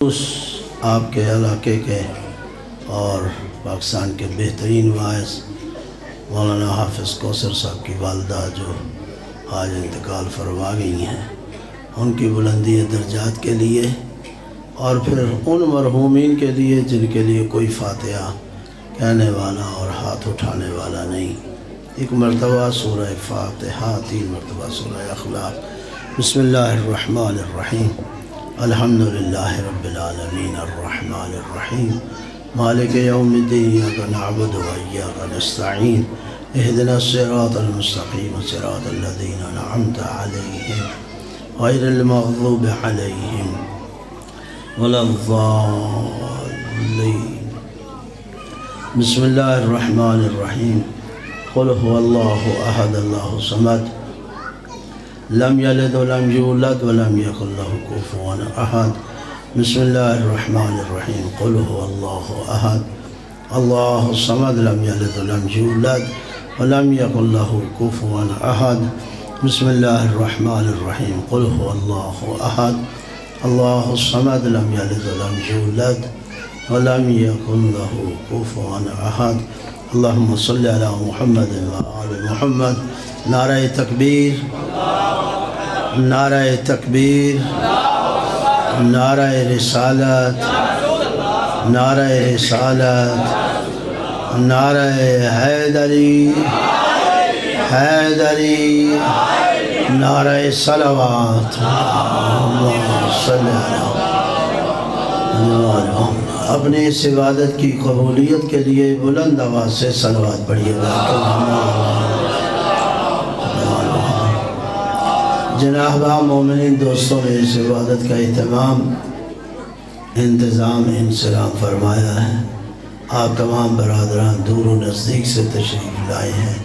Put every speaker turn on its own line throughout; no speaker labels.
آپ کے علاقے کے اور پاکستان کے بہترین واعظ مولانا حافظ کوثر صاحب کی والدہ جو آج انتقال فرما گئی ہیں، ان کی بلندی درجات کے لیے اور پھر ان مرحومین کے لیے جن کے لیے کوئی فاتحہ کہنے والا اور ہاتھ اٹھانے والا نہیں، ایک مرتبہ سورہ فاتحہ، 3 مرتبہ سورہ اخلاق۔ بسم اللہ الرحمن الرحیم، الحمدللہ رب العالمین الرحمن الرحیم مالک یوم الدین، ایاک نعبد و ایاک نستعین، اہدنا الصراط المستقیم صراط الذین انعمت علیہم غیر المغضوب علیہم ولا الضالین۔ بسم اللہ الرحمن الرحیم، قل هو اللہ احد اللہ الصمد لم یلد ولم یولد ولم یکن له کفوا احد۔ بسم اللہ الرحمن الرحیم، قل هو اللہ احد اللہ الصمد لم یلد ولم یولد ولم یکن له کفوا احد۔ بسم اللہ الرحمن الرحیم، قل هو اللہ احد اللہ الصمد لم یلد ولم یولد ولم یکن له کفوا احد۔ اللہم صلی علی محمد و آل محمد۔ نعرہ تکبیر، نعرہ تکبیر، نعرہ رسالت، نعرہ رسالت، نعرہ حیدری، حیدری، نعرہ صلوات۔ اللہم صلی علی محمد۔ اپنے اس عبادت کی قبولیت کے لیے بلند آواز سے صلوات پڑھیے گا۔ جناب مومنین دوستوں نے اس عبادت کا انتظام انسلام فرمایا ہے۔ آپ تمام برادران دور و نزدیک سے تشریف لائے ہیں،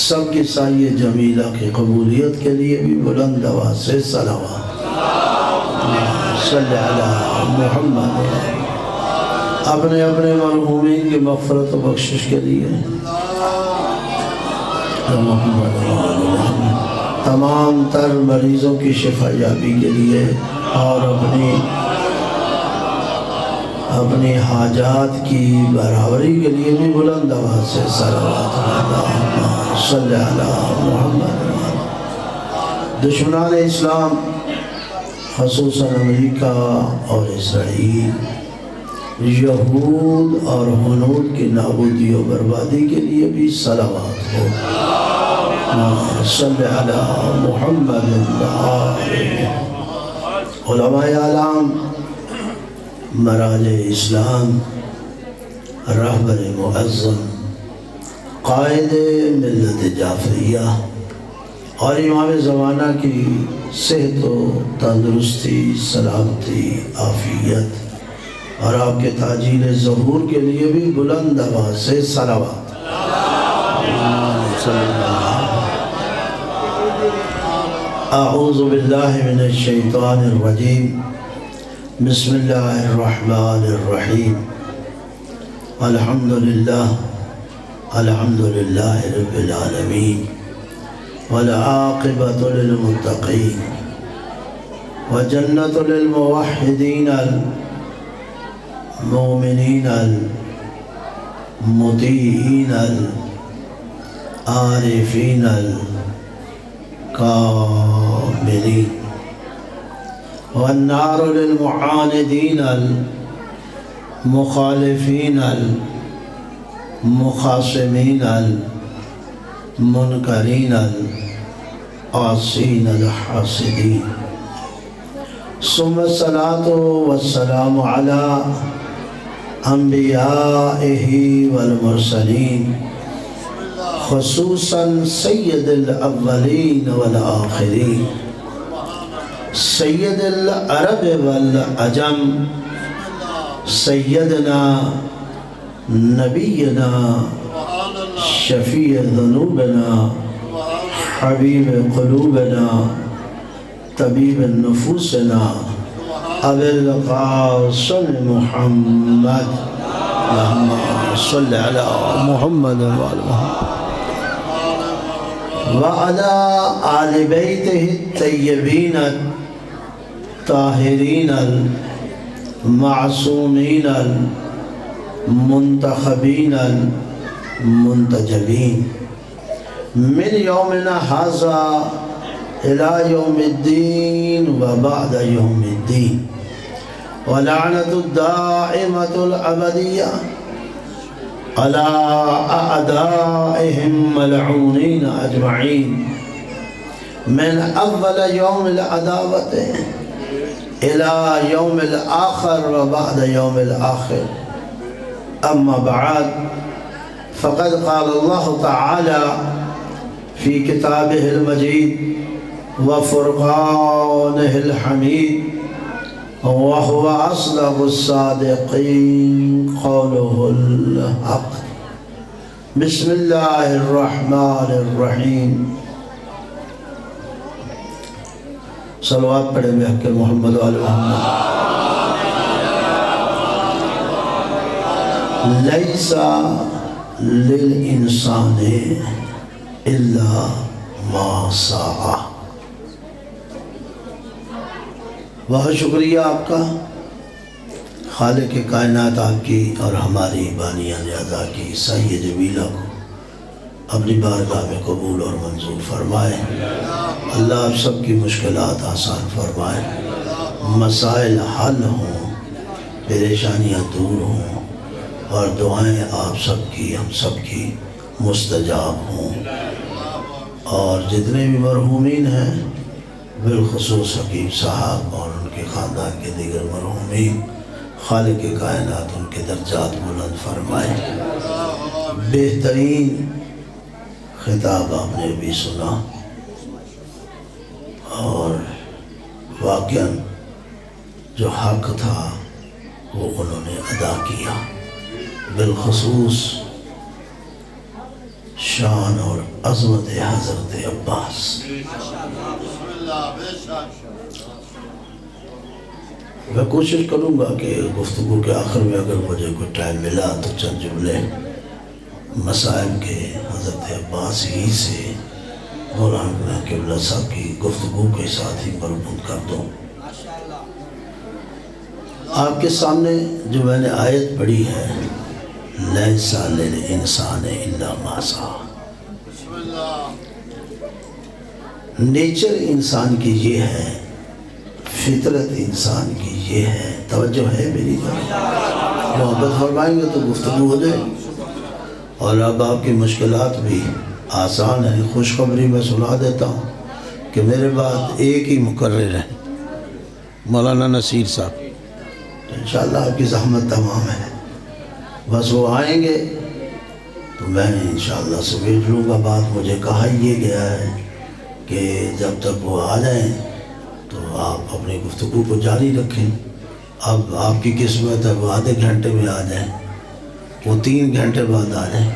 سب کی سایہ جمیلہ کی قبولیت کے لیے بھی بلند آواز سے صلوات۔ صلی علی محمد۔ اپنے اپنے مرحومین کی مغفرت و بخشش کے لیے تمام تر مریضوں کی شفا یابی کے لیے اور اپنی حاجات کی برابری کے لیے بھی بلند آواز سے صلوات۔ اللہم صلی علی محمد۔ دشمنان اسلام خصوصاً امریکہ اور اسرائیل، یہود اور ہنود کی نابودی و بربادی کے لیے بھی صلوات ہو۔ صلی علی محمد۔ علماء اعلام، مراجع اسلام، رہبر معظم، قائد ملت جعفریہ اور امام زمانہ کی صحت و تندرستی، سلامتی، عافیت اور آپ کے تاجیل ظہور کے لیے بھی بلند آواز سے صلوات۔ اعوذ باللہ من الشیطان الرجیم، بسم اللہ الرحمن الرحیم، الحمدللہ الحمدللہ رب العالمین، والعاقبۃ للمتقین، وجنۃ للموحدین المؤمنین المطیعین العارفین الکاملین، والنار للمعاندین المخالفین المخاصمین المنکرین العاصین الحاسدین۔ ثم الصلاة والسلام علی انبیائہ والمرسلین، خصوصاً سید الاولین والآخرین، سید العرب والعجم، سیدنا نبینا شفیع ذنوبنا حبیب قلوبنا طبیب نفوسنا ابی القاسم محمد۔ اللہم صلی علی محمد وعلی محمد وعلی آل بیتہ الطیبین الطاہرین معصومین المنتخبین المنتجبین من یومنا ھذا الی یوم الدین و بعد یوم الدین ولعنۃ الدائمۃ الابدیہ علی اعدائہم ملعونین اجمعین من اول یوم العداوۃ الى یوم الآخر و بعد یوم الآخر اما بعد فقد قال اللہ تعالی فی کتابہ المجید وفرقانہ الحمید وهو أصدق الصادقين قوله الحق بسم الله الرحمن الرحیم صلوات پڑھیں بے حق محمد و آل محمد لیس للانسان الا ما سعى بہت شکریہ آپ کا خالق کائنات آپ کی اور ہماری بانیہ نے ادا کی صحیح جمیلہ کو اپنی بارگاہ میں قبول اور منظور فرمائے اللہ آپ سب کی مشکلات آسان فرمائے مسائل حل ہوں پریشانیاں دور ہوں اور دعائیں آپ سب کی ہم سب کی مستجاب ہوں اور جتنے بھی مرحومین ہیں بالخصوص حکیم صاحب اور ان کے خاندان کے دیگر مرحومین خالق کائنات ان کے درجات بلند فرمائے بہترین خطاب آپ نے بھی سنا اور واقعاً جو حق تھا وہ انہوں نے ادا کیا بالخصوص شان اور عظمت حضرت عباس میں کوشش کروں گا کہ گفتگو کے آخر میں اگر مجھے کوئی ٹائم ملا تو چند جملے مسائل کے حضرت عباس ہی سے مولانا قبلہ صاحب کی گفتگو کے ساتھ ہی مربوط کر دوں آپ کے سامنے جو میں نے آیت پڑھی ہے لیس للانسان الا ما سعى نیچر انسان کی یہ ہے فطرت انسان کی یہ ہے توجہ ہے میری طرف محبت فرمائیں گے تو گفتگو ہو جائے اور اب آپ کی مشکلات بھی آسان ہیں خوشخبری میں سنا دیتا ہوں کہ میرے بعد ایک ہی مقرر ہے مولانا نصیر صاحب تو انشاءاللہ آپ کی زحمت تمام ہے بس وہ آئیں گے تو میں انشاءاللہ سمیٹ لوں گا بات مجھے کہا یہ گیا ہے کہ جب تک وہ آ جائیں تو آپ اپنی گفتگو کو جاری رکھیں اب آپ کی قسمت ہے وہ آدھے گھنٹے میں آ جائیں وہ 3 گھنٹے بعد آ جائیں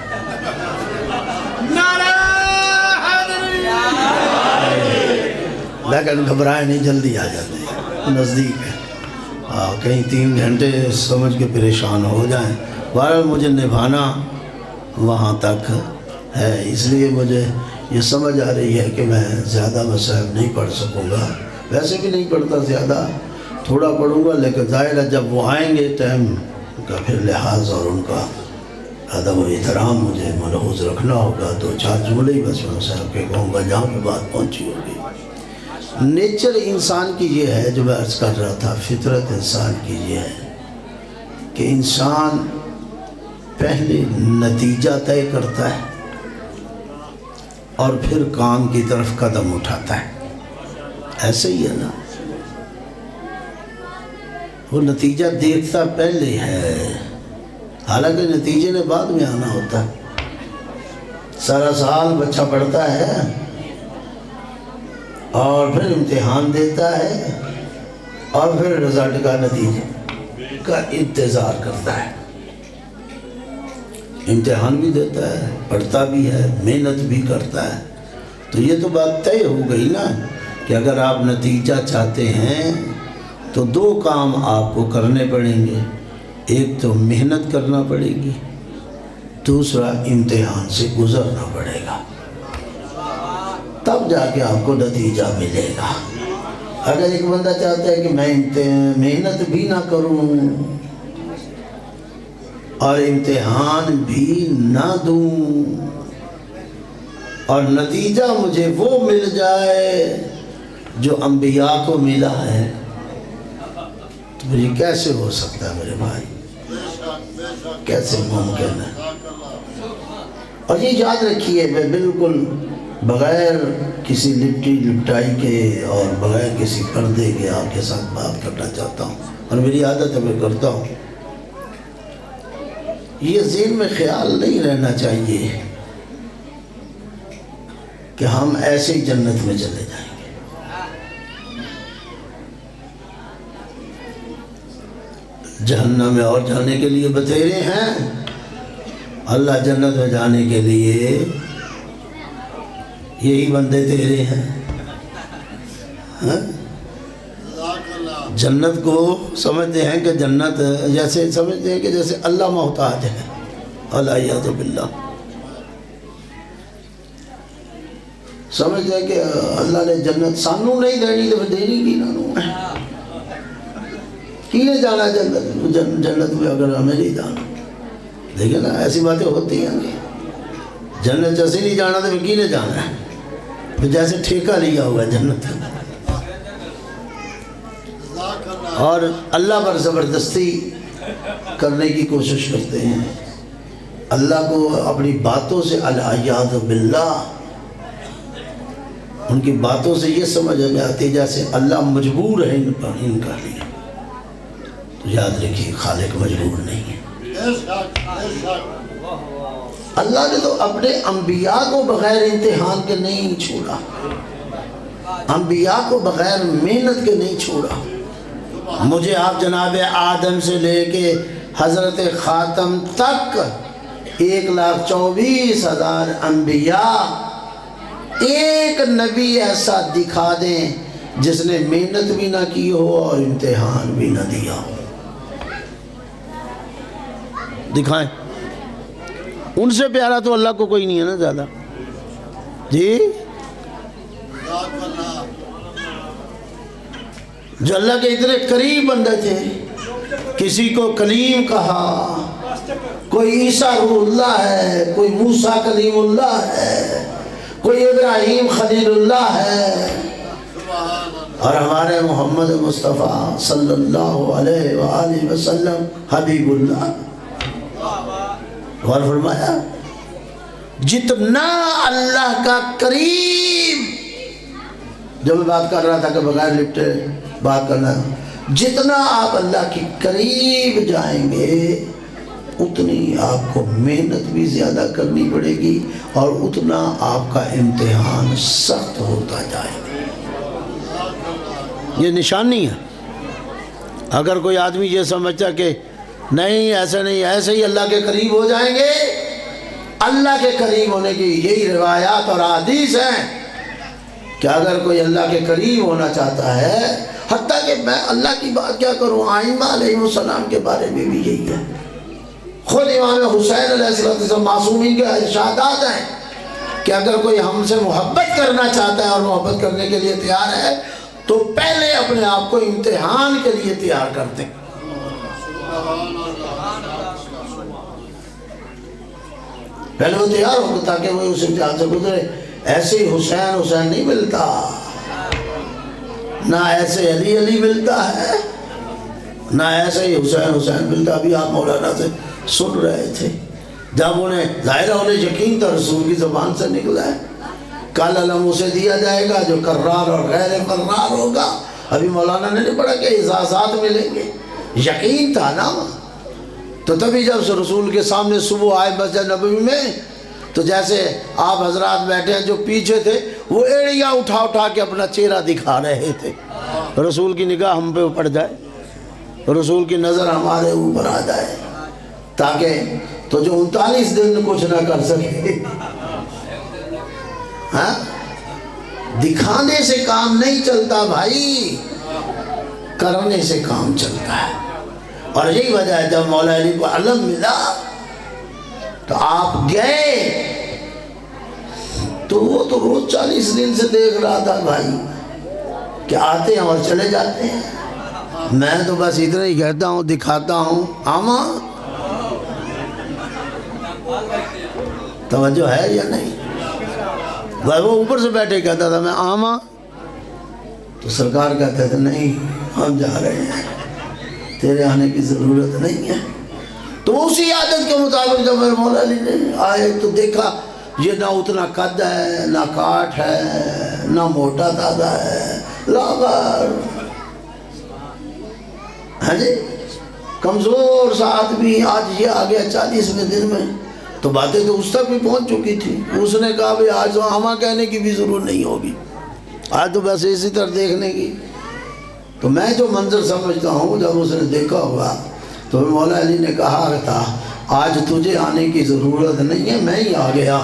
لیکن گھبرائیں نہیں جلدی آ جاتے ہیں نزدیک ہے کہیں 3 گھنٹے سمجھ کے پریشان ہو جائیں بہرحال مجھے نبھانا وہاں تک ہے اس لیے مجھے یہ سمجھ آ رہی ہے کہ میں زیادہ مسائل نہیں پڑھ سکوں گا ویسے بھی نہیں پڑھتا زیادہ تھوڑا پڑھوں گا لیکن ظاہر ہے جب وہ آئیں گے ٹائم کا پھر لحاظ اور ان کا ادب و احترام مجھے ملحوظ رکھنا ہوگا 2-4 جملے ہی بس میں صاحب کے کہوں گا جہاں پہ بات پہنچی ہوگی نیچر انسان کی یہ ہے جو میں عرض کر رہا تھا فطرت انسان کی یہ ہے کہ انسان پہلے نتیجہ طے کرتا ہے اور پھر کام کی طرف قدم اٹھاتا ہے ایسے ہی ہے نا وہ نتیجہ دیکھتا پہلے ہے حالانکہ نتیجے نے بعد میں آنا ہوتا ہے سارا سال بچہ پڑھتا ہے اور پھر امتحان دیتا ہے اور پھر رزلٹ کا نتیجے کا انتظار کرتا ہے امتحان بھی دیتا ہے پڑھتا بھی ہے محنت بھی کرتا ہے تو یہ تو بات طے ہو گئی نا کہ اگر آپ نتیجہ چاہتے ہیں تو 2 کام آپ کو کرنے پڑیں گے ایک تو محنت کرنا پڑے گی دوسرا امتحان سے گزرنا پڑے گا تب جا کے آپ کو نتیجہ ملے گا اگر ایک بندہ چاہتا ہے کہ میں محنت بھی نہ کروں اور امتحان بھی نہ دوں اور نتیجہ مجھے وہ مل جائے جو انبیاء کو ملا ہے، تو یہ کیسے ہو سکتا ہے میرے بھائی؟ کیسے ممکن ہے؟ اور یہ یاد رکھیے، میں بالکل بغیر کسی لپٹی لپٹائی کے اور بغیر کسی پردے کے آپ کے ساتھ بات کرنا چاہتا ہوں، اور میری عادت ہے میں کرتا ہوں۔ یہ ذہن میں خیال نہیں رہنا چاہیے کہ ہم ایسے ہی جنت میں چلے جائیں گے۔ جہنم میں اور جانے کے لیے بتیرے ہیں، اللہ جنت میں جانے کے لیے یہی بندے تیرے ہیں۔ جنت کو سمجھتے ہیں کہ جنت جیسے سمجھتے ہیں کہ جیسے اللہ محتاج ہے، والعیاذ باللہ۔ سمجھتے ہیں کہ اللہ نے جنت سانوں نہیں دینی تو پھر دینی کی نہ کی نے جانا جنت میں اگر ہمیں نہیں جانا۔ دیکھیں نا ایسی باتیں ہوتی ہیں، جنت جیسے نہیں جانا تو پھر کی نے جانا ہے، پھر جیسے ٹھیکہ لیا ہوا ہے جنت کا، اور اللہ پر زبردستی کرنے کی کوشش کرتے ہیں۔ اللہ کو اپنی باتوں سے والعیاذ باللہ، ان کی باتوں سے یہ سمجھ میں آتی جیسے اللہ مجبور ہے ان پر، ان کا لیے۔ تو یاد رکھیے خالق مجبور نہیں ہے۔ اللہ نے تو اپنے انبیاء کو بغیر امتحان کے نہیں چھوڑا، انبیاء کو بغیر محنت کے نہیں چھوڑا۔ مجھے آپ جناب آدم سے لے کے حضرت خاتم تک 1,24,000 انبیاء، ایک نبی ایسا دکھا دیں جس نے محنت بھی نہ کی ہو اور امتحان بھی نہ دیا ہو، دکھائیں۔ ان سے پیارا تو اللہ کو کوئی نہیں ہے نا زیادہ، جی۔ جو اللہ کے اتنے قریب بندے تھے، کسی کو کلیم کہا، کوئی عیسیٰ روح اللہ ہے، کوئی موسیٰ کلیم اللہ ہے، کوئی ابراہیم خلیل اللہ ہے، اور ہمارے محمد مصطفیٰ صلی اللہ علیہ وآلہ وسلم حبیب اللہ۔ غور فرمایا، جتنا اللہ کا قریب، جب میں بات کر رہا تھا کہ بغیر لپٹے بات کرنا، جتنا آپ اللہ کی قریب جائیں گے اتنی آپ کو محنت بھی زیادہ کرنی پڑے گی اور اتنا آپ کا امتحان سخت ہوتا جائے گا۔ یہ نشانی ہے۔ اگر کوئی آدمی یہ سمجھتا کہ نہیں ایسے نہیں، ایسے ہی اللہ کے قریب ہو جائیں گے، اللہ کے قریب ہونے کی یہی روایات اور احادیث ہیں کہ اگر کوئی اللہ کے قریب ہونا چاہتا ہے، حتیٰ کہ میں اللہ کی بات کیا کروں، آئمہ علیہ السلام کے بارے میں بھی یہی ہے۔ خود امام حسین علیہ السلام معصومین کے ارشادات ہیں کہ اگر کوئی ہم سے محبت کرنا چاہتا ہے اور محبت کرنے کے لیے تیار ہے تو پہلے اپنے آپ کو امتحان کے لیے تیار کر دیں۔ پہلے وہ تیار ہو تاکہ وہ اس امتحان سے گزرے۔ ایسے ہی حسین نہیں ملتا، نہ ایسے علی ملتا ہے، نہ ایسے ہی حسین ملتا۔ ابھی آپ مولانا سے سن رہے تھے، جب انہیں ظاہرہ انہیں یقین تھا رسول کی زبان سے نکلا ہے، کل علم اسے دیا جائے گا جو قرار اور غیر قرار ہوگا۔ ابھی مولانا نے نہیں پڑھا کہ اعزازات ملیں گے، یقین تھا نا۔ تو تبھی جب سے رسول کے سامنے صبح آئے مسجد نبوی میں، تو جیسے آپ حضرات بیٹھے ہیں جو پیچھے تھے، وہ ایڑیاں اٹھا کے اپنا چہرہ دکھا رہے تھے، رسول کی نگاہ ہم پہ پڑ جائے، رسول کی نظر ہمارے اوپر آ جائے، تاکہ تو جو 39 دن کچھ نہ کر سکے۔ ہاں، دکھانے سے کام نہیں چلتا بھائی، کرنے سے کام چلتا ہے۔ اور یہی وجہ ہے جب مولا علی کو علم ملا تو آپ گئے، تو وہ تو روز 40 دن سے دیکھ رہا تھا بھائی کہ آتے ہیں اور چلے جاتے ہیں؟ میں تو بس اتنا ہی کہتا ہوں، دکھاتا ہوں، آما توجہ ہے یا نہیں؟ وہ اوپر سے بیٹھے کہتا تھا میں آما، تو سرکار کہتے تھے نہیں ہم جا رہے ہیں، تیرے آنے کی ضرورت نہیں ہے۔ تو اسی عادت کے مطابق جب میرے مولا علی نے آئے تو دیکھا یہ نہ اتنا قد ہے، نہ کاٹ ہے، نہ موٹا تازہ ہے، لاغر، ہاں جی، کمزور سا آدمی۔ آج یہ آ گیا 40ویں دن میں، تو باتیں تو اس تک بھی پہنچ چکی تھی۔ اس نے کہا بھی آج تو ہمیں کہنے کی بھی ضرورت نہیں ہوگی، آج تو بس اسی طرح دیکھنے کی۔ تو میں جو منظر سمجھتا ہوں جب اس نے دیکھا ہوگا تو مولا علی نے کہا تھا آج تجھے آنے کی ضرورت نہیں ہے، میں ہی آ گیا۔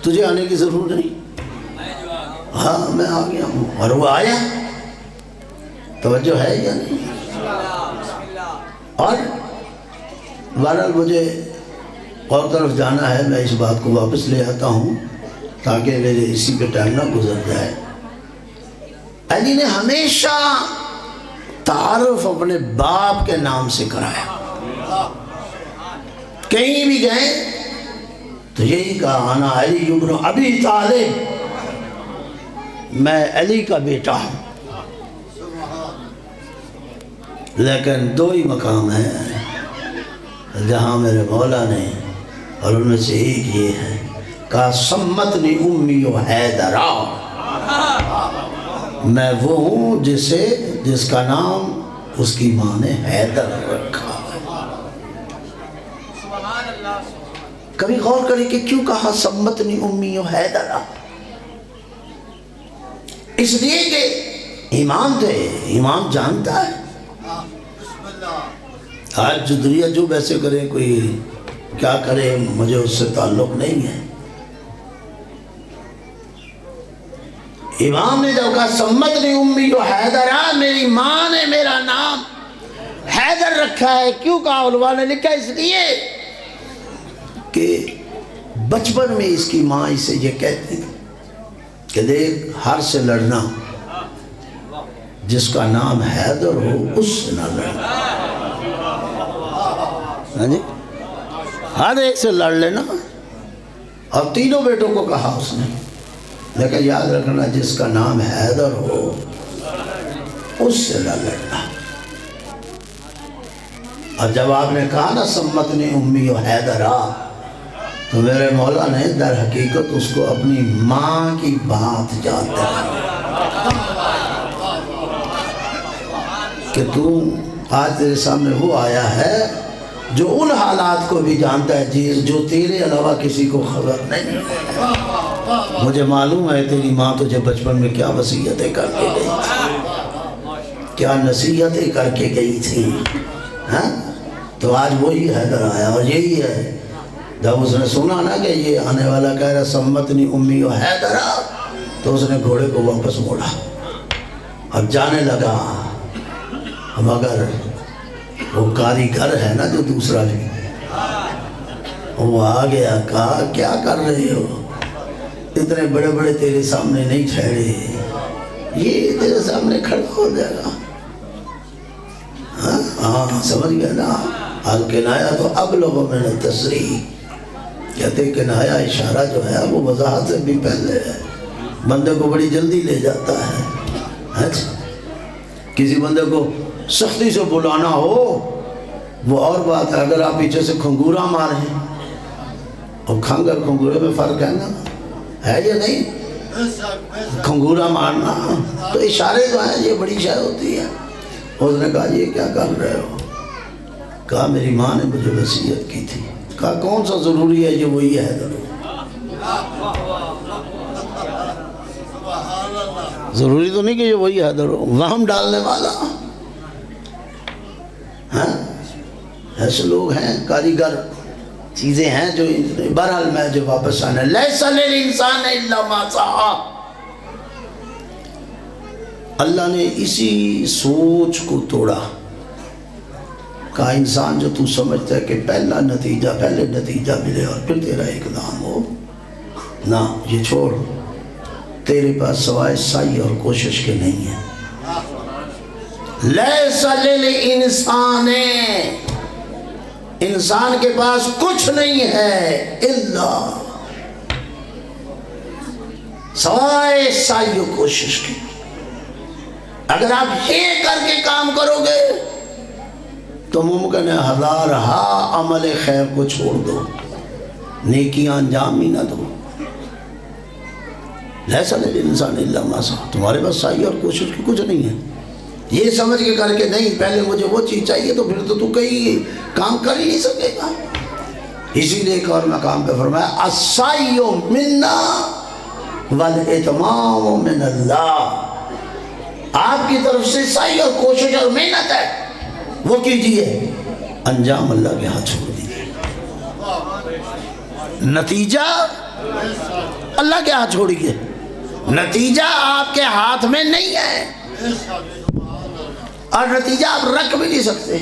تجھے آنے کی ضرورت نہیں، ہاں میں آ گیا ہوں، اور وہ آیا۔ توجہ ہے یا نہیں؟ اور بہرحال مجھے اور طرف جانا ہے، میں اس بات کو واپس لے آتا ہوں تاکہ میرے اسی پہ ٹائم نہ گزر جائے۔ علی نے ہمیشہ تعارف اپنے باپ کے نام سے کرایا، کہیں بھی گئے تو یہی کہا انا علی ابن ابی طالب، میں علی کا بیٹا ہوں۔ لیکن دو ہی مقام ہیں جہاں میرے مولا نے، اور ان میں سے ایک یہ ہے، کہا سمتنی امی و حیدرہ، میں وہ ہوں جس کا نام اس کی ماں نے حیدر رکھا۔ کبھی غور کریں کہ کیوں کہا سمتنی امی و حیدرہ؟ اس لیے کہ امام تھے، امام جانتا ہے۔ آج دنیا جو ویسے کرے، کوئی کیا کرے، مجھے اس سے تعلق نہیں ہے۔ امام نے جب کہا سمتنی امی و حیدرہ، میری ماں نے میرا نام حیدر رکھا ہے، کیوں کہا؟ علماء نے لکھا اس لیے کہ بچپن میں اس کی ماں اسے یہ کہتی تھی کہ دیکھ ہر سے لڑنا، جس کا نام حیدر ہو اس سے نہ لڑنا، ہاں جی، ہر ایک سے لڑ لینا۔ اور تینوں بیٹوں کو کہا اس نے، لیکن یاد رکھنا جس کا نام حیدر ہو اس سے نہ لڑنا۔ اور جب آپ نے کہا نا سمتنی امی و حیدرہ، تو میرے مولا نے در حقیقت اس کو اپنی ماں کی بات یاد دلائی کہ تو آج تیرے سامنے وہ آیا ہے جو ان حالات کو بھی جانتا ہے جو تیرے علاوہ کسی کو خبر نہیں۔ مجھے معلوم ہے تیری ماں تجھے بچپن میں کیا وصیتیں کر کے گئی تھی، کیا نصیحتیں کر کے گئی تھی، ہاں؟ تو آج وہی حیدر آیا، اور یہی ہے جب اس نے سنا نا کہ یہ آنے والا کہہ رہا سمتنی امی و حیدرہ، تو اس نے گھوڑے کو واپس موڑا اور جانے لگا۔ مگر وہ کاریگر ہے نا جو دوسرا بھی، وہ آ گیا، کہا کیا کر رہے ہو، اتنے بڑے بڑے تیرے سامنے نہیں ٹھہرے، یہ تیرے سامنے کھڑا ہو جائے گا۔ ہاں سمجھ گیا نا؟ الکنایا تو ابلغ من التصریح، کہتے کنایا اشارہ جو ہے وہ وضاحت سے بھی پہلے ہے، بندے کو بڑی جلدی لے جاتا ہے۔ کسی بندے کو سختی سے بلانا ہو وہ اور بات ہے، اگر آپ پیچھے سے کھنگورا ماریں، اور کھنگ اور کھنگورے میں فرق ہے نا، ہے یا نہیں؟ کھنگورا مارنا تو اشارے جو ہیں یہ بڑی شے ہوتی ہے۔ اس نے کہا یہ کیا کر رہے ہو؟ کہا میری ماں نے مجھے وصیت کی تھی۔ کہا کون سا ضروری ہے یہ وہی ہے؟ ضروری تو نہیں کہ یہ وہی حیدر ہو، وہم ڈالنے والا، ہاں ایسے لوگ ہیں کاریگر، چیزیں ہیں جو بہرحال میں جو واپس آنا لیس للانسان الا ما سعی۔ اللہ نے اسی سوچ کو توڑا، کہا انسان جو تو سمجھتا ہے کہ پہلے نتیجہ ملے اور پھر تیرا اقدام ہو، نہ، یہ چھوڑ، تیرے پاس سوائے سعی اور کوشش کے نہیں ہے۔ لیس للانسان، انسان کے پاس کچھ نہیں ہے الا سوائے سعی و کوشش کی۔ اگر آپ یہ کر کے کام کرو گے تو ممکن ہے ہزارہا عمل خیر کو چھوڑ دو، نیکیاں انجام ہی نہ دو۔ لیس للانسان الا ما سعی، تمہارے پاس سعی اور کوشش کی کچھ نہیں ہے۔ یہ سمجھ کے کر کے نہیں، پہلے مجھے وہ چیز چاہیے تو پھر تو کئی کام کر ہی نہیں سکے گا۔ اسی لیے ایک اور مقام پہ فرمایا السعی منا والاتمام من اللہ، آپ کی طرف سے سعی اور کوشش اور محنت ہے، وہ کیجئے، انجام اللہ کے ہاتھ چھوڑ دیجئے، نتیجہ اللہ کے ہاتھ چھوڑیے، نتیجہ آپ کے ہاتھ میں نہیں ہے، اور نتیجہ آپ رکھ بھی نہیں سکتے،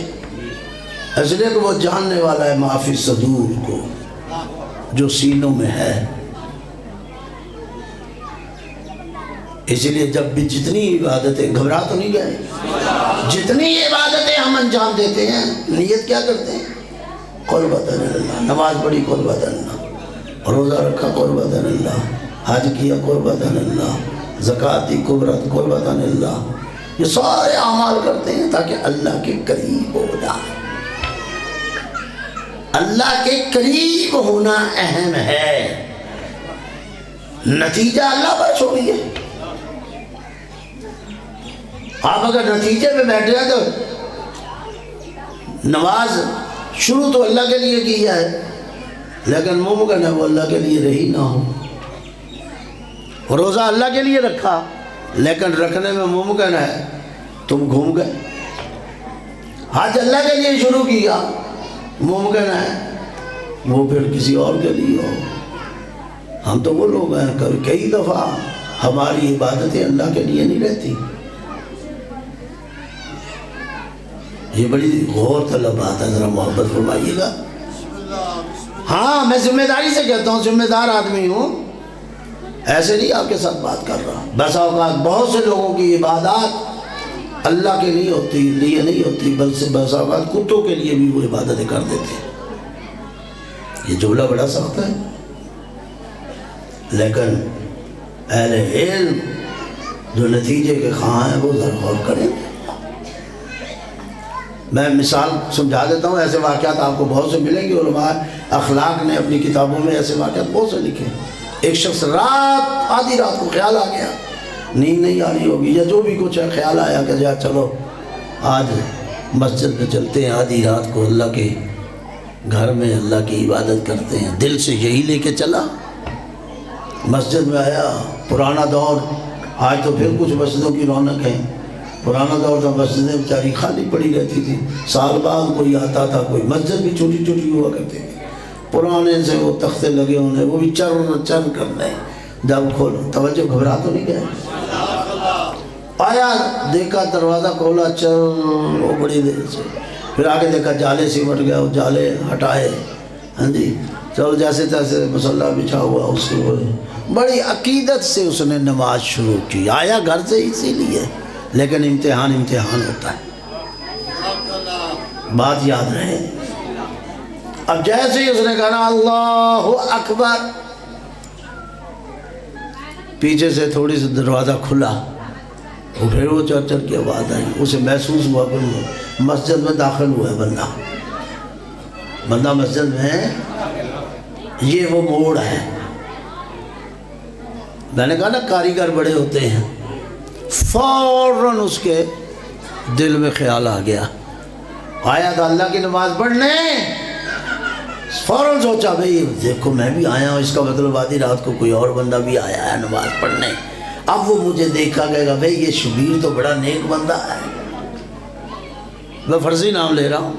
اس لیے کہ وہ جاننے والا ہے ما فی صدور کو، جو سینوں میں ہے۔ اس لیے جب بھی جتنی عبادتیں، گھبرا تو نہیں گئے، جتنی عبادتیں ہم انجام دیتے ہیں، نیت کیا کرتے ہیں؟ قربۃ اللہ، نماز پڑھی قربۃ اللہ، روزہ رکھا قربۃ اللہ، حج کیا قربۃ اللہ، زکوٰۃ دی قربۃ اللہ، یہ سارے اعمال کرتے ہیں تاکہ اللہ کے قریب ہو جائے۔ اللہ کے قریب ہونا اہم ہے، نتیجہ اللہ پر چھوڑیے۔ آپ اگر نتیجے پہ بیٹھ جائے تو نماز شروع تو اللہ کے لیے کی ہے، لیکن ممکن ہے وہ اللہ کے لیے رہی نہ ہو۔ روزہ اللہ کے لیے رکھا، لیکن رکھنے میں ممکن ہے تم گھوم گئے۔ حج اللہ کے لیے شروع کیا، ممکن ہے وہ پھر کسی اور کے لیے ہو۔ ہم تو وہ لوگ ہیں کئی دفعہ ہماری عبادتیں اللہ کے لیے نہیں رہتی۔ یہ بڑی غور طلب بات ہے، ذرا محبت فرمائیے گا۔ ہاں میں ذمہ داری سے کہتا ہوں، ذمہ دار آدمی ہوں، ایسے نہیں آپ کے ساتھ بات کر رہا۔ بس اوقات بہت سے لوگوں کی عبادات اللہ کے نہیں ہوتی، لیے نہیں ہوتی، بلکہ بس اوقات کتوں کے لیے بھی وہ عبادتیں کر دیتے ہیں۔ یہ جملہ بڑا سخت ہے، لیکن اہل علم جو نتیجے کے خواہاں ہیں وہ ذرا غور کریں۔ میں مثال سمجھا دیتا ہوں، ایسے واقعات آپ کو بہت سے ملیں گے، علماء اخلاق نے اپنی کتابوں میں ایسے واقعات بہت سے لکھے۔ ایک شخص آدھی رات کو خیال آ گیا، نیند نہیں آ رہی ہوگی یا جو بھی کچھ ہے، خیال آیا کہ جا چلو آج مسجد میں چلتے ہیں، آدھی رات کو اللہ کے گھر میں اللہ کی عبادت کرتے ہیں۔ دل سے یہی لے کے چلا، مسجد میں آیا، پرانا دور، آج تو پھر کچھ مسجدوں کی رونق ہے، پرانا دور تھا مسجدیں بیچاری خالی پڑی رہتی تھی، سال بعد کوئی آتا تھا، کوئی مسجد بھی چھوٹی چھوٹی ہوا کرتی تھی، پرانے سے وہ تختے لگے ہونے، وہ بھی چر چر کرنے، جب کھولو توجہ، گھبرا تو نہیں گئے، آیا دیکھا دروازہ کھولا، چر وہ بڑی دیر سے، پھر آگے دیکھا جالے سمٹ گیا، وہ جالے ہٹائے، ہاں جی چلو جیسے تیسے مصلی بچھا ہوا، اس کے بڑی عقیدت سے اس نے نماز شروع کی۔ آیا گھر سے اسی لیے، لیکن امتحان ہوتا ہے، بات یاد رہے۔ اب جیسے ہی اس نے کہا اللہ اکبر، پیچھے سے تھوڑی سی دروازہ کھلا، وہ پھر وہ چر چر کی آواز آئی، اسے محسوس ہوا کہ مسجد میں داخل ہوا ہے بندہ مسجد میں، یہ وہ موڑ ہے۔ میں نے کہا نا کاریگر بڑے ہوتے ہیں، فوراً اس کے دل میں خیال آ گیا، آیا تھا اللہ کی نماز پڑھنے، فوراً سوچا بھئی دیکھو میں بھی آیا ہوں، اس کا مطلب آدھی رات کو کوئی اور بندہ بھی آیا ہے نماز پڑھنے، اب وہ مجھے دیکھا گئے گا بھئی یہ شبیر تو بڑا نیک بندہ ہے، میں فرضی نام لے رہا ہوں،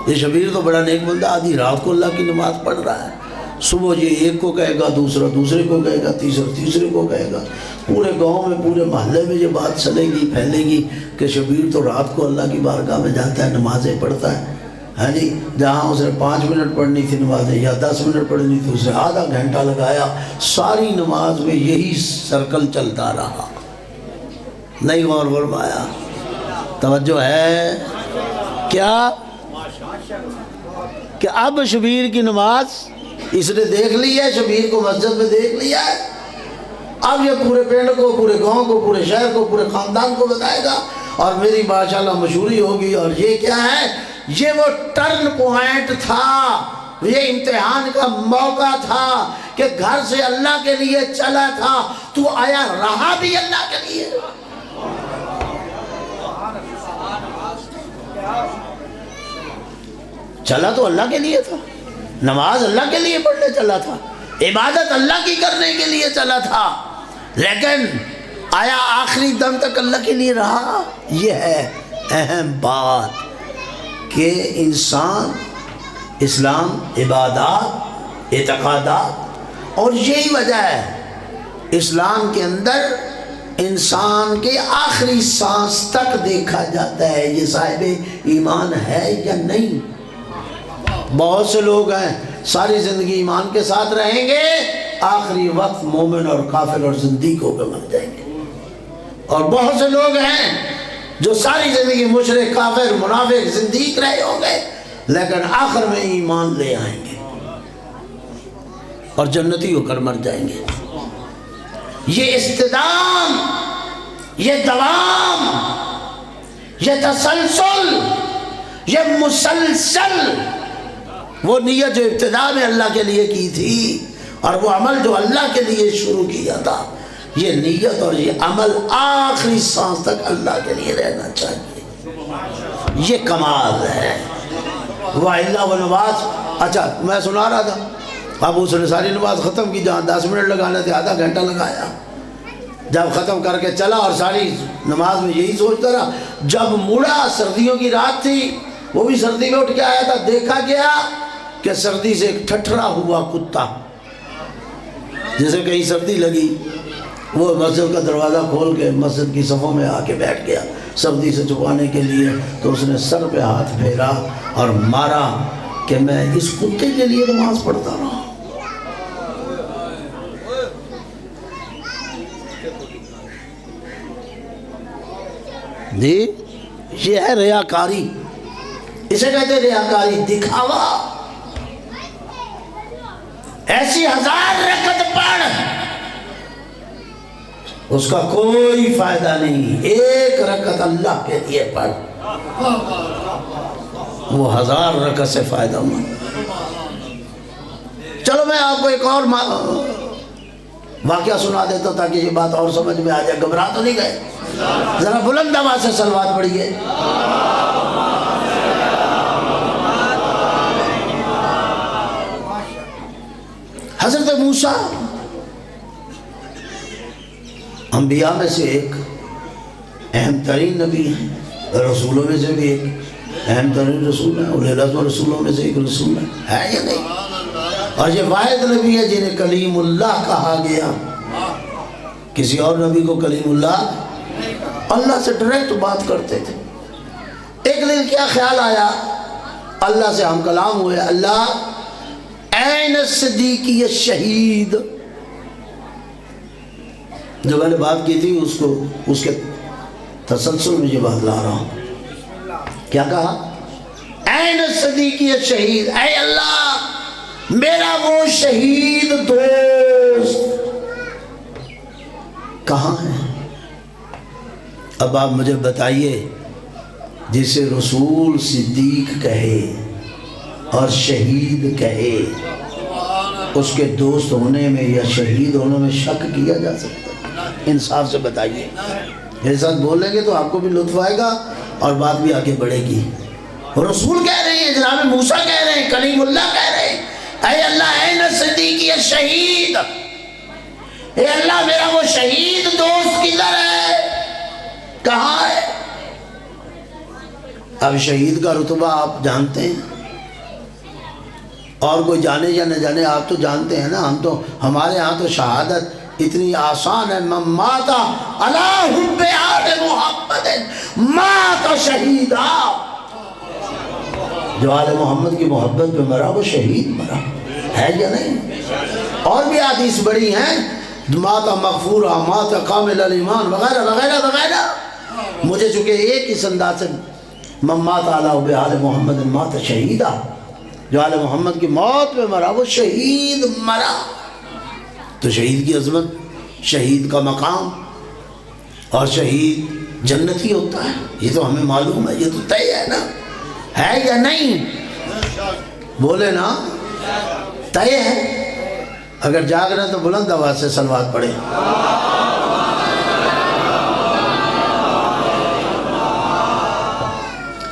یہ شبیر تو بڑا نیک بندہ، آدھی رات کو اللہ کی نماز پڑھ رہا ہے، صبح یہ ایک کو کہے گا، دوسرا دوسرے کو کہے گا، تیسرا تیسرے کو کہے گا، پورے گاؤں میں پورے محلے میں یہ بات چلے گی، پھیلے گی کہ شبیر تو رات کو اللہ کی بارگاہ میں جاتا ہے، نمازیں پڑھتا ہے، ہاں جی، جہاں اسے 5 منٹ پڑھنی تھی نمازیں یا 10 منٹ پڑھنی تھی اسے آدھا گھنٹہ لگایا، ساری نماز میں یہی سرکل چلتا رہا۔ نہیں غور فرمایا؟ توجہ ہے کیا کہ اب شبیر کی نماز اس نے دیکھ لی ہے، شبیر کو مسجد میں دیکھ لیا ہے، اب یہ پورے پنڈ کو، پورے گاؤں کو، پورے شہر کو، پورے خاندان کو بتائے گا اور میری ماشاءاللہ مشہوری ہوگی۔ اور یہ کیا ہے؟ یہ وہ ٹرن پوائنٹ تھا، یہ امتحان کا موقع تھا کہ گھر سے اللہ کے لیے چلا تھا تو آیا رہا بھی اللہ کے لیے۔ چلا تو اللہ کے لیے تھا، نماز اللہ کے لیے پڑھنے چلا تھا، عبادت اللہ کی کرنے کے لیے چلا تھا، لیکن آیا آخری دم تک اللہ کے لیے رہا؟ یہ ہے اہم بات کہ انسان اسلام، عبادات، اعتقادات، اور یہی وجہ ہے اسلام کے اندر انسان کے آخری سانس تک دیکھا جاتا ہے یہ صاحب ایمان ہے یا نہیں۔ بہت سے لوگ ہیں ساری زندگی ایمان کے ساتھ رہیں گے، آخری وقت مومن اور کافر اور زندیق ہو کے مر جائیں گے، اور بہت سے لوگ ہیں جو ساری زندگی مشرک، کافر، منافق، زندیق رہے ہوں گے، لیکن آخر میں ایمان لے آئیں گے اور جنتی ہو کر مر جائیں گے۔ یہ استدام، یہ دوام، یہ تسلسل، یہ مسلسل، وہ نیت جو ابتدا میں اللہ کے لیے کی تھی اور وہ عمل جو اللہ کے لیے شروع کیا تھا، یہ نیت اور یہ عمل آخری سانس تک اللہ کے لیے رہنا چاہیے۔ یہ کمال ہے۔ وَإِلَّا وَنَوَاز، اچھا میں سنا رہا تھا، اب اس نے ساری نماز ختم کی، جہاں 10 منٹ لگانے تھے آدھا گھنٹہ لگایا، جب ختم کر کے چلا اور ساری نماز میں یہی سوچتا رہا، جب مڑا سردیوں کی رات تھی، وہ بھی سردی میں اٹھ کے آیا تھا، دیکھا گیا کہ سردی سے ایک ٹھٹھرا ہوا کتا، جسے کہیں سردی لگی، وہ مسجد کا دروازہ کھول کے مسجد کی صفوں میں آ کے بیٹھ گیا سردی سے چھپانے کے لیے، تو اس نے سر پہ ہاتھ پھیرا اور مارا کہ میں اس کتے کے لیے نماز پڑھتا رہا۔ جی یہ ہے ریاکاری، اسے کہتے ہیں ریاکاری، دکھاوا۔ ایسی 1000 رکعت پڑھ، اس کا کوئی فائدہ نہیں، 1 رکعت اللہ کے لیے پڑھ، وہ 1000 رکعت سے فائدہ مند۔ چلو میں آپ کو ایک اور واقعہ سنا دیتا ہوں تاکہ یہ بات اور سمجھ میں آ جائے۔ گھبرا تو نہیں گئے؟ ذرا بلند آواز سے صلوات پڑھیے۔ حضرت موسیٰ انبیاء میں سے ایک اہم ترین نبی ہیں، رسولوں میں سے بھی ایک اہم ترین رسول ہیں، اولی العزم رسولوں میں سے ایک رسول ہے یا نہیں؟ اور یہ واحد نبی ہے جنہیں کلیم اللہ کہا گیا۔ کسی اور نبی کو کلیم اللہ سے ڈائریکٹ بات کرتے تھے۔ ایک دن کیا خیال آیا، اللہ سے ہم کلام ہوئے، اللہ این الصدیقی الشہید، جو میں نے بات کی تھی اس کے تسلسل میں یہ بات لا رہا ہوں۔ کیا کہا؟ این الصدیقی الشہید، اے اللہ میرا وہ شہید دوست کہاں ہے؟ اب آپ مجھے بتائیے، جسے رسول صدیق کہے اور شہید کہے، اس کے دوست ہونے میں یا شہید ہونے میں شک کیا جا سکتا ہے؟ انصاف سے بتائیے۔ میرے ساتھ بولیں گے تو آپ کو بھی لطف آئے گا اور بات بھی آگے بڑھے گی۔ رسول کہہ رہے ہیں، جناب موسیٰ کہہ رہے ہیں، کلیم اللہ کہہ رہے ہیں، اے اللہ این الصدیقی الشہید، اے اللہ میرا وہ شہید دوست کدھر ہے، کہاں ہے؟ اب شہید کا رتبہ آپ جانتے ہیں، اور کوئی جانے یا نہ جانے، آپ تو جانتے ہیں نا، ہمارے ہاں تو شہادت اتنی آسان ہے، من مات علی حب آل محمد مات شہیدا، جو آل محمد کی محبت پہ مرا وہ شہید مرا ہے یا نہیں؟ اور بھی حدیث بڑی ہیں، مات مغفورا، مات کامل الایمان وغیرہ وغیرہ وغیرہ۔ مجھے چونکہ ایک اس انداز سے من مات علی حب آل محمد مات شہیدا، جو آل محمد کی موت پہ مرا وہ شہید مرا۔ تو شہید کی عظمت، شہید کا مقام، اور شہید جنتی ہوتا ہے، یہ تو ہمیں معلوم ہے، یہ تو طے ہے نا، ہے یا نہیں؟ بولے نا، طے ہے۔ اگر جاگ رہے ہیں تو بلند آواز سے صلوات پڑھیں۔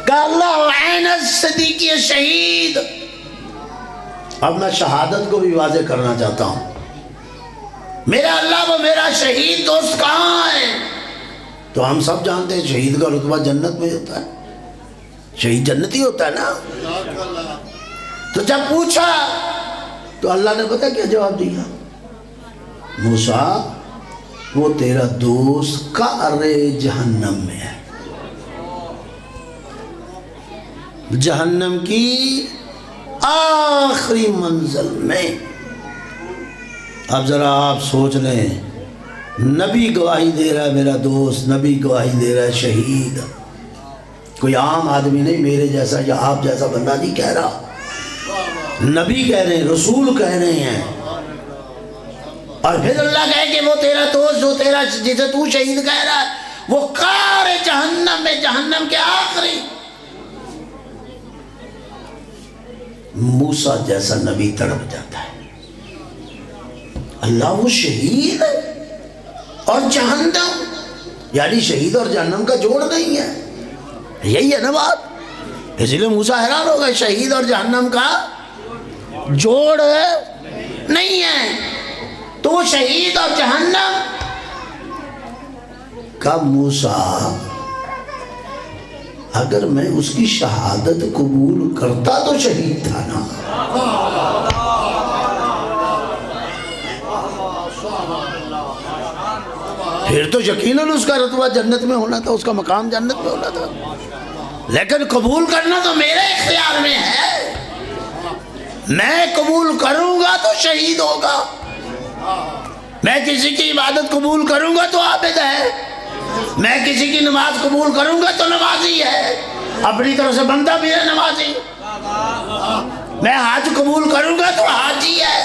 کہ اللہ عین الصدیقی شہید۔ اب میں شہادت کو بھی واضح کرنا چاہتا ہوں، میرا اللہ وہ میرا شہید دوست کہاں ہے؟ تو ہم سب جانتے ہیں شہید کا رتبہ جنت میں ہوتا ہے، شہید جنتی ہوتا ہے نا۔ تو جب پوچھا تو اللہ نے پتہ کیا جواب دیا؟ موسیٰ وہ تیرا دوست قعر جہنم میں ہے، جہنم کی آخری منزل میں۔ اب ذرا آپ سوچ لیں، نبی گواہی دے رہا ہے، میرا دوست نبی گواہی دے رہا ہے، شہید، کوئی عام آدمی نہیں، میرے جیسا یا آپ جیسا بندہ نہیں کہہ رہا، نبی کہہ رہے ہیں، رسول کہہ رہے ہیں۔ اور پھر اللہ کہے کہ وہ تیرا دوست جو تیرا جسے تو شہید کہہ رہا ہے وہ قعر جہنم میں، جہنم کے آخری۔ موسیٰ جیسا نبی تڑپ جاتا ہے، اللہ وہ شہید ہے اور جہنم، یعنی شہید اور جہنم کا جوڑ نہیں ہے، یہی ہے نا بات۔ اس لیے موسیٰ حیران ہو گئے، شہید اور جہنم کا جوڑ نہیں ہے، تو وہ شہید اور جہنم کا۔ موسیٰ اگر میں اس کی شہادت قبول کرتا تو شہید تھا نا۔ پھر تو یقیناً اس کا رتبہ جنت میں ہونا تھا، اس کا مقام جنت میں ہونا تھا، لیکن قبول کرنا تو میرے اختیار میں ہے۔ میں قبول کروں گا تو شہید ہوگا، میں کسی کی عبادت قبول کروں گا تو عابد ہے، میں کسی کی نماز قبول کروں گا تو نمازی ہے، اپنی طرف سے بندہ بھی ہے نمازی، میں حج قبول کروں گا تو حاجی ہے،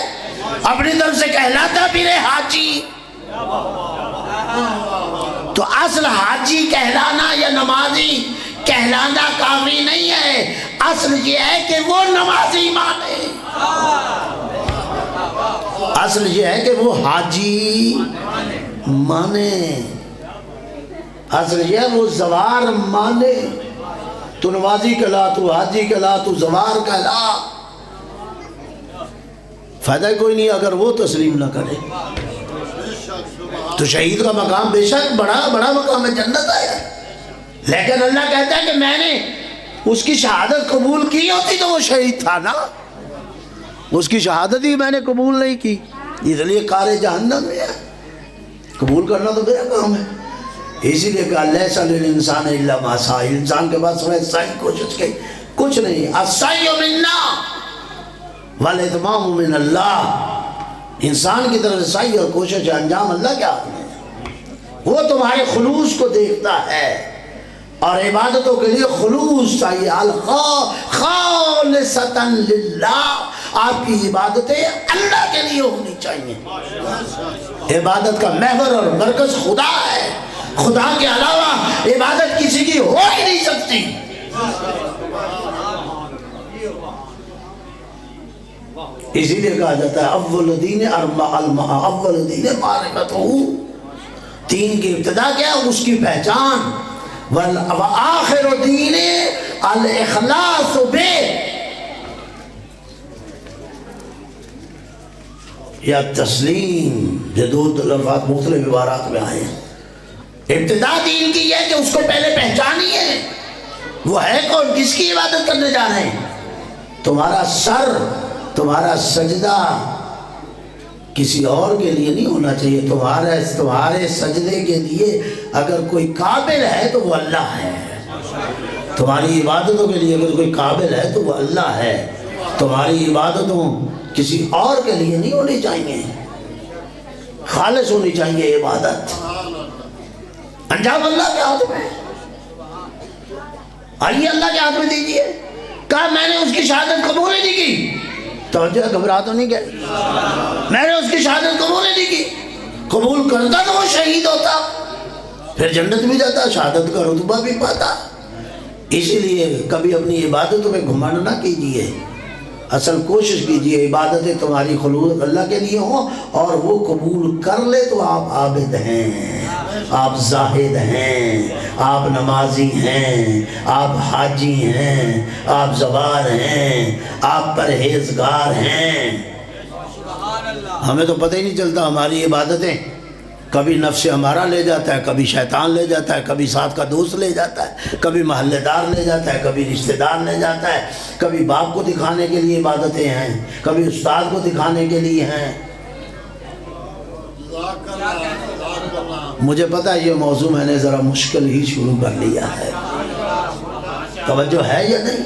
اپنی طرف سے کہلاتا بھی رہے حاجی۔ تو اصل حاجی کہلانا یا نمازی کہلانا کافی نہیں ہے، اصل یہ ہے کہ وہ نمازی مانے، اصل یہ ہے کہ وہ حاجی مانے، اصل یہ ہے وہ زوار مانے۔ تو نمازی کہلا، تو حاجی کہلا، تو زوار کہلا، فائدہ کوئی نہیں اگر وہ تسلیم نہ کرے۔ تو شہید کا مقام بے شک بڑا مقام ہے، جنت آیا ہے، لیکن اللہ کہتا ہے کہ میں نے اس کی شہادت قبول کی ہوتی تو وہ شہید تھا نا، اس کی شہادت ہی میں نے قبول نہیں کی، اس لیے قعر جہنم میں ہے۔ قبول کرنا تو میرا کام ہے، اسی لیے کہا لیس للانسان الا ما سعی، انسان کے پاس سوائے سعی کوشش کی کچھ نہیں۔ السعی منا والاتمام من اللہ، انسان کی طرف سے سعی اور کوشش ہے، انجام اللہ کے ہاتھ میں ہے، وہ تمہارے خلوص کو دیکھتا ہے، اور عبادتوں کے لیے خلوص چاہیے، خالصتا للہ، آپ کی عبادتیں اللہ کے لیے ہونی چاہیے۔ عبادت کا محور اور مرکز خدا ہے، خدا کے علاوہ عبادت کسی کی ہو ہی نہیں سکتی۔ اسی لیے کہا جاتا ہے اول دین اول دین معرفتہ، دین کی ابتدا کیا اس کی پہچان، وآخر دین الاخلاص بے، یا تسلیم، یہ دو لفظ مختلف عبارات میں آئے ہیں۔ ابتدا دین کی ہے کہ اس کو پہلے پہچانی ہے، وہ ہے کون، کس کی عبادت کرنے جا رہے ہیں؟ تمہارا سر تمہارا سجدہ کسی اور کے لیے نہیں ہونا چاہیے. تمہارے سجدے کے لیے اگر کوئی قابل ہے تو وہ اللہ ہے. تمہاری عبادتوں کے لیے اگر کوئی قابل ہے تو وہ اللہ ہے. تمہاری عبادتوں کسی اور کے لیے نہیں ہونی چاہیے. خالص ہونی چاہیے عبادت. انجام اللہ کے ہاتھ میں. آئیے اللہ کے ہاتھ میں دیجئے. کہا میں نے اس کی شہادت قبول نہیں کی. توجہ گھبرا تو نہیں گئے. میں نے اس کی شہادت قبول نہیں کی. قبول کرتا تو وہ شہید ہوتا, پھر جنت بھی جاتا, شہادت کا رتبہ بھی پاتا. اسی لیے کبھی اپنی عبادتوں میں گھمنڈ نہ کیجئے. اصل کوشش کیجئے عبادتیں تمہاری خلوص اللہ کے لیے ہوں, اور وہ قبول کر لے تو آپ عابد ہیں, آپ زاہد ہیں, آپ نمازی ہیں, آپ حاجی ہیں, آپ زوار ہیں, آپ پرہیزگار ہیں. ہمیں تو پتہ ہی نہیں چلتا ہماری عبادتیں کبھی نفس ہمارا لے جاتا ہے, کبھی شیطان لے جاتا ہے, کبھی ساتھ کا دوست لے جاتا ہے, کبھی محلے دار لے جاتا ہے, کبھی رشتہ دار لے جاتا ہے, کبھی باپ کو دکھانے کے لیے عبادتیں ہیں, کبھی استاد کو دکھانے کے لیے ہیں. مجھے پتا ہے یہ موضوع میں نے ذرا مشکل ہی شروع کر لیا ہے. توجہ ہے یا نہیں؟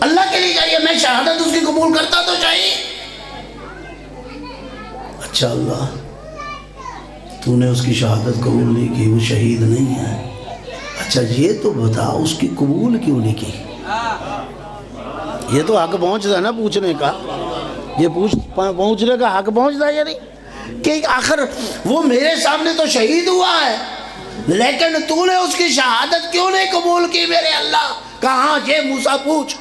اللہ کے لیے چاہیے. میں شہادت اس کی قبول کرتا تو چاہیے. اچھا اللہ تو نے اس کی شہادت قبول نہیں کی, وہ شہید نہیں ہے. اچھا یہ تو بتا اس کی قبول کیوں نہیں کی؟ یہ تو حق پہنچتا ہے نا پوچھنے کا. یہ پوچھنے کا حق پہنچتا ہے یا نہیں کہ آخر وہ میرے سامنے تو شہید ہوا ہے, لیکن تو نے اس کی شہادت کیوں نہیں قبول کی میرے اللہ؟ کہاں یہ موسیٰ پوچھ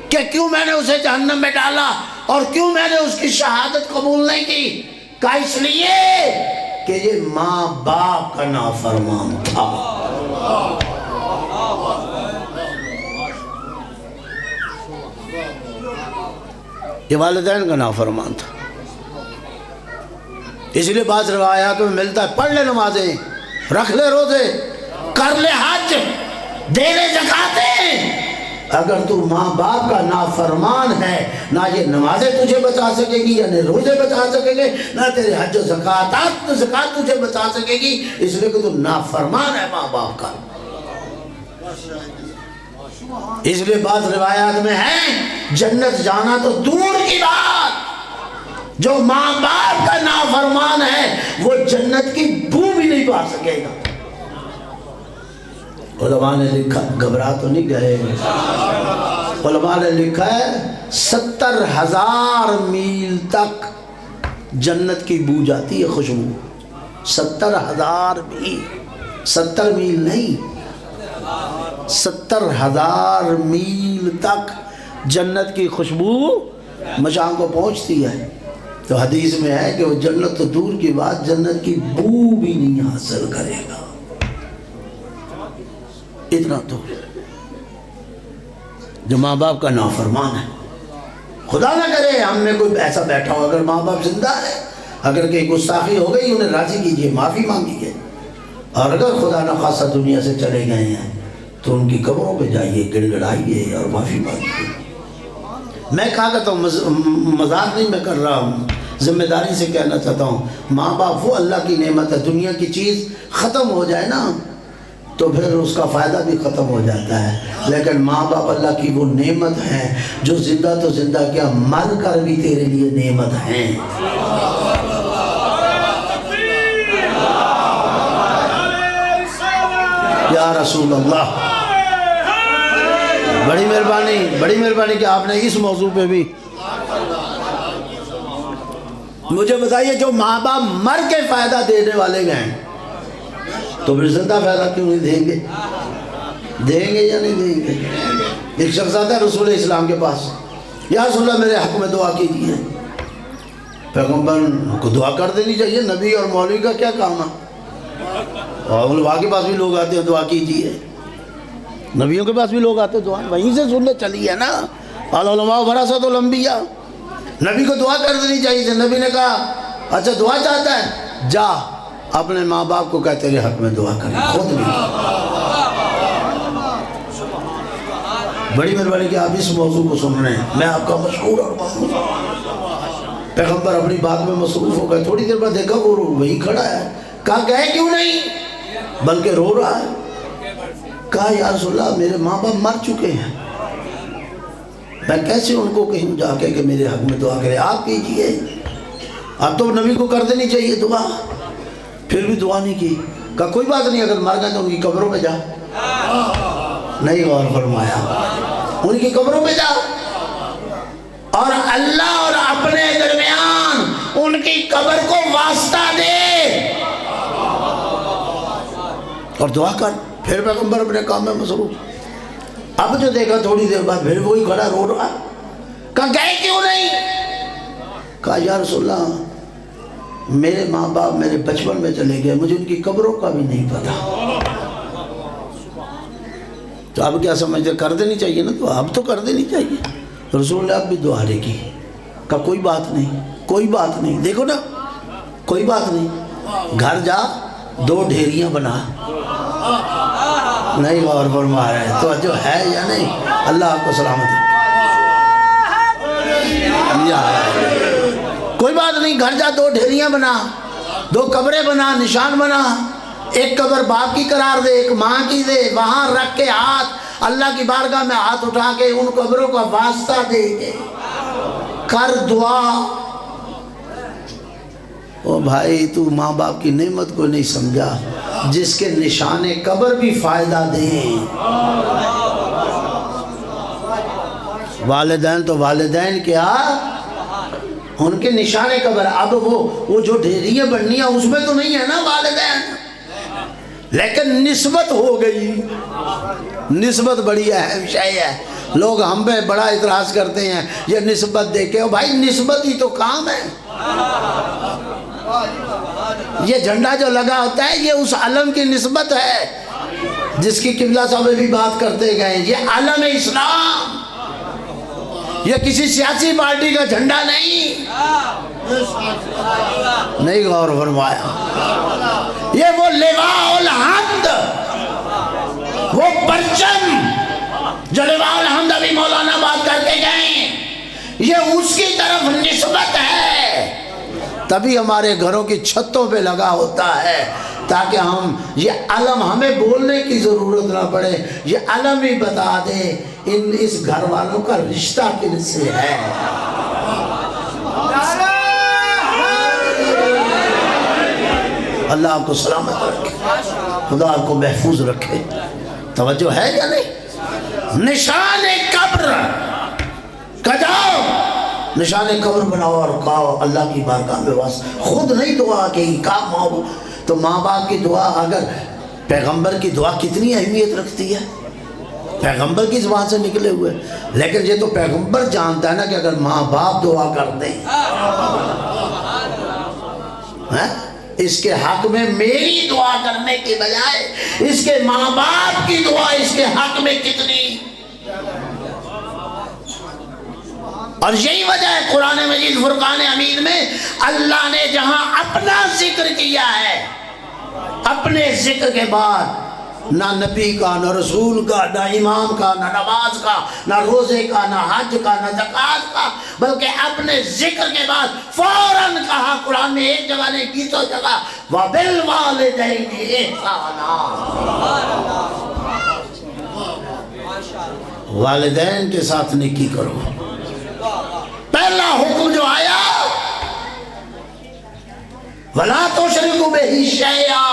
کہ کیوں میں نے اسے جہنم میں ڈالا اور کیوں میں نے اس کی شہادت قبول نہیں کی؟ کہا اس لیے کہ یہ ماں باپ کا نافرمان تھا. یہ والدین کا نافرمان تھا. اس لیے بعض روایات میں ملتا ہے پڑھ لے نمازیں, رکھ لے روزے, کر لے حج, دے لے زکاتیں. اگر تو ماں باپ کا نافرمان ہے, نہ یہ نمازیں تجھے بچا سکے گی, یا نہ روزے بچا سکے گے, نہ تیرے حج و زکات تجھے بچا سکے گی, اس لیے کہ تو نافرمان ہے ماں باپ کا. اس لیے بعض روایات میں ہے جنت جانا تو دور کی بات, جو ماں باپ کا نافرمان ہے وہ جنت کی بو بھی نہیں پا سکے گا. علماء نے لکھا, گھبرا تو نہیں گئے, علماء نے لکھا ہے 70,000 میل تک جنت کی بو جاتی ہے, خوشبو. 70,000 میل, 70 میل نہیں, 70,000 میل تک جنت کی خوشبو مشام کو پہنچتی ہے. تو حدیث میں ہے کہ وہ جنت تو دور کی بات, جنت کی بو بھی نہیں حاصل کرے گا. اتنا تو جو ماں باپ کا نافرمان ہے. خدا نہ کرے ہم میں کوئی ایسا بیٹھا ہو, اگر ماں باپ زندہ ہے, اگر کہیں گستاخی ہو گئی انہیں راضی کیجئے, معافی مانگیے. اور اگر خدا نہ خاصا دنیا سے چلے گئے ہیں تو ان کی قبروں پہ جائیے, گڑ گڑائیے اور معافی مانگیے. میں کہا کرتا ہوں, مذاق نہیں میں کر رہا ہوں, ذمہ داری سے کہنا چاہتا ہوں, ماں باپ وہ اللہ کی نعمت ہے. دنیا کی چیز ختم ہو جائے نا تو پھر اس کا فائدہ بھی ختم ہو جاتا ہے, لیکن ماں باپ اللہ کی وہ نعمت ہیں جو زندہ تو زندہ کیا مر کر بھی تیرے لیے نعمت ہیں. یا رسول اللہ, بڑی مہربانی کہ آپ نے اس موضوع پہ بھی مجھے بتائیے. جو ماں باپ مر کے فائدہ دینے والے گئے تو پھر زندہ فائدہ کیوں نہیں دیں گے؟ دیں گے یا نہیں دیں گے؟ ایک شخص آتا ہے رسول اسلام کے پاس, یا رسول اللہ میرے حق میں دعا کیجیے. پیغمبر کو دعا کر دینی چاہیے, نبی اور مولوی کا کیا کام ہے؟ اور علماء کے پاس بھی لوگ آتے ہیں دعا کیجیے, نبیوں کے پاس بھی لوگ آتے ہیں دعا, وہیں سے سننے چلی ہے نا. العلماء ورثۃ الانبیاء, نبی کو دعا کر دینی چاہیے تھی. نبی نے کہا اچھا دعا چاہتا ہے, جا اپنے ماں باپ کو کہہ تیرے حق میں دعا کریں, خود بھی. بڑی مہربانی کہ آپ اس موضوع کو سن رہے ہیں، میں آپ کا مشہور اور محبوب۔ پیغمبر اپنی بات میں مصروف ہو گئے، تھوڑی دیر بعد دیکھا وہ وہی کھڑا ہے، کہا گئے کیوں نہیں بلکہ رو رہا ہے۔ کہا یا رسول اللہ میرے ماں باپ مر چکے ہیں، میں کیسے ان کو کہیں جا کے کہ میرے حق میں دعا کرے، آپ کیجئے۔ اب تو نبی کو کر دینی چاہیے دعا، پھر بھی دعا نہیں کی۔ کہا کوئی بات نہیں، اگر مر گئے تو ان کی قبروں میں جا۔ نہیں غور فرمایا، ان کی قبروں میں جا اور اللہ اور اپنے درمیان ان کی قبر کو واسطہ دے اور دعا کر۔ پھر پیغمبر اپنے کام میں مصروف۔ اب جو دیکھا تھوڑی دیر بعد پھر وہی کھڑا رو رہا۔ کہا گئے کیوں نہیں؟ کہا یا رسول اللہ میرے ماں باپ میرے بچپن میں چلے گئے، مجھے ان کی قبروں کا بھی نہیں پتا۔ تو اب کیا سمجھتے، کر دینی چاہیے نا، تو اب تو کر دینی چاہیے۔ رسول اللہ اب بھی دعا رہے کی۔ کہا کوئی بات نہیں، کوئی بات نہیں، دیکھو نا کوئی بات نہیں، گھر جا 2 ڈھیریاں بنا۔ نہیں غور فرما رہے تو جو ہے یا نہیں، اللہ آپ کو سلامت ہے۔ کوئی بات نہیں، گھر جا 2 ڈھیریاں بنا، 2 قبریں بنا، نشان بنا، ایک قبر باپ کی قرار دے، ایک ماں کی دے، وہاں رکھ کے ہاتھ اللہ کی بارگاہ میں ہاتھ اٹھا کے ان قبروں کا واسطہ دے کے کر دعا۔ او بھائی تو ماں باپ کی نعمت کو نہیں سمجھا، جس کے نشان قبر بھی فائدہ دیں۔ والدین تو والدین کیا، ان کے نشان قبر، اب وہ جو ڈھیریاں بننی ہیں اس میں تو نہیں ہے نا والدین، لیکن نسبت ہو گئی۔ نسبت بڑی اہم شے ہے، لوگ ہم پہ بڑا اعتراض کرتے ہیں یہ نسبت دیکھے۔ بھائی نسبت ہی تو کام ہے، یہ جھنڈا جو لگا ہوتا ہے یہ اس علم کی نسبت ہے جس کی قبلہ صاحب بھی بات کرتے گئے، یہ علم اسلام، یہ کسی سیاسی پارٹی کا جھنڈا نہیں۔ نہیں غور فرمایا، یہ وہ لواء الحمد، وہ پرچم جو لواء الحمد ابھی مولانا بات کرتے گئے، یہ اس کی طرف نسبت ہے۔ تبھی ہمارے گھروں کی چھتوں پہ لگا ہوتا ہے تاکہ ہم یہ علم، ہمیں بولنے کی ضرورت نہ پڑے، یہ علم ہی بتا دے اس گھر والوں کا رشتہ کن سے ہے۔ اللہ آپ کو سلامت رکھے، خدا آپ کو محفوظ رکھے۔ توجہ ہے یا نہیں؟ نشان قبر کا جاؤ، نشان قبر بناؤ اور کہو اللہ کی بارگاہ میں واسطہ، خود نہیں دعا کہ کام ہو تو ماں باپ کی دعا، اگر پیغمبر کی دعا کتنی اہمیت رکھتی ہے، پیغمبر کی زبان سے نکلے ہوئے، لیکن یہ تو پیغمبر جانتا ہے نا کہ اگر ماں باپ دعا کر دیں اس کے حق میں میری دعا کرنے کے بجائے اس کے ماں باپ کی دعا اس کے حق میں کتنی۔ اور یہی وجہ ہے قرآن مجید فرقان حمید میں اللہ نے جہاں اپنا ذکر کیا ہے، اپنے ذکر کے بعد نہ نبی کا، نہ رسول کا، نہ امام کا، نہ نماز کا، نہ روزے کا، نہ حج کا، نہ زکوٰۃ کا، بلکہ اپنے ذکر کے بعد فوراً کہا قرآن میں، ایک جگہ نہیں 20 جگہ، وَبِالْوَالِدَيْنِ إِحْسَانًا، والدین کے ساتھ نیکی کرو۔ پہلا حکم جو آیا وَلَا تُشْرِكُوا بِهِ شَيْئًا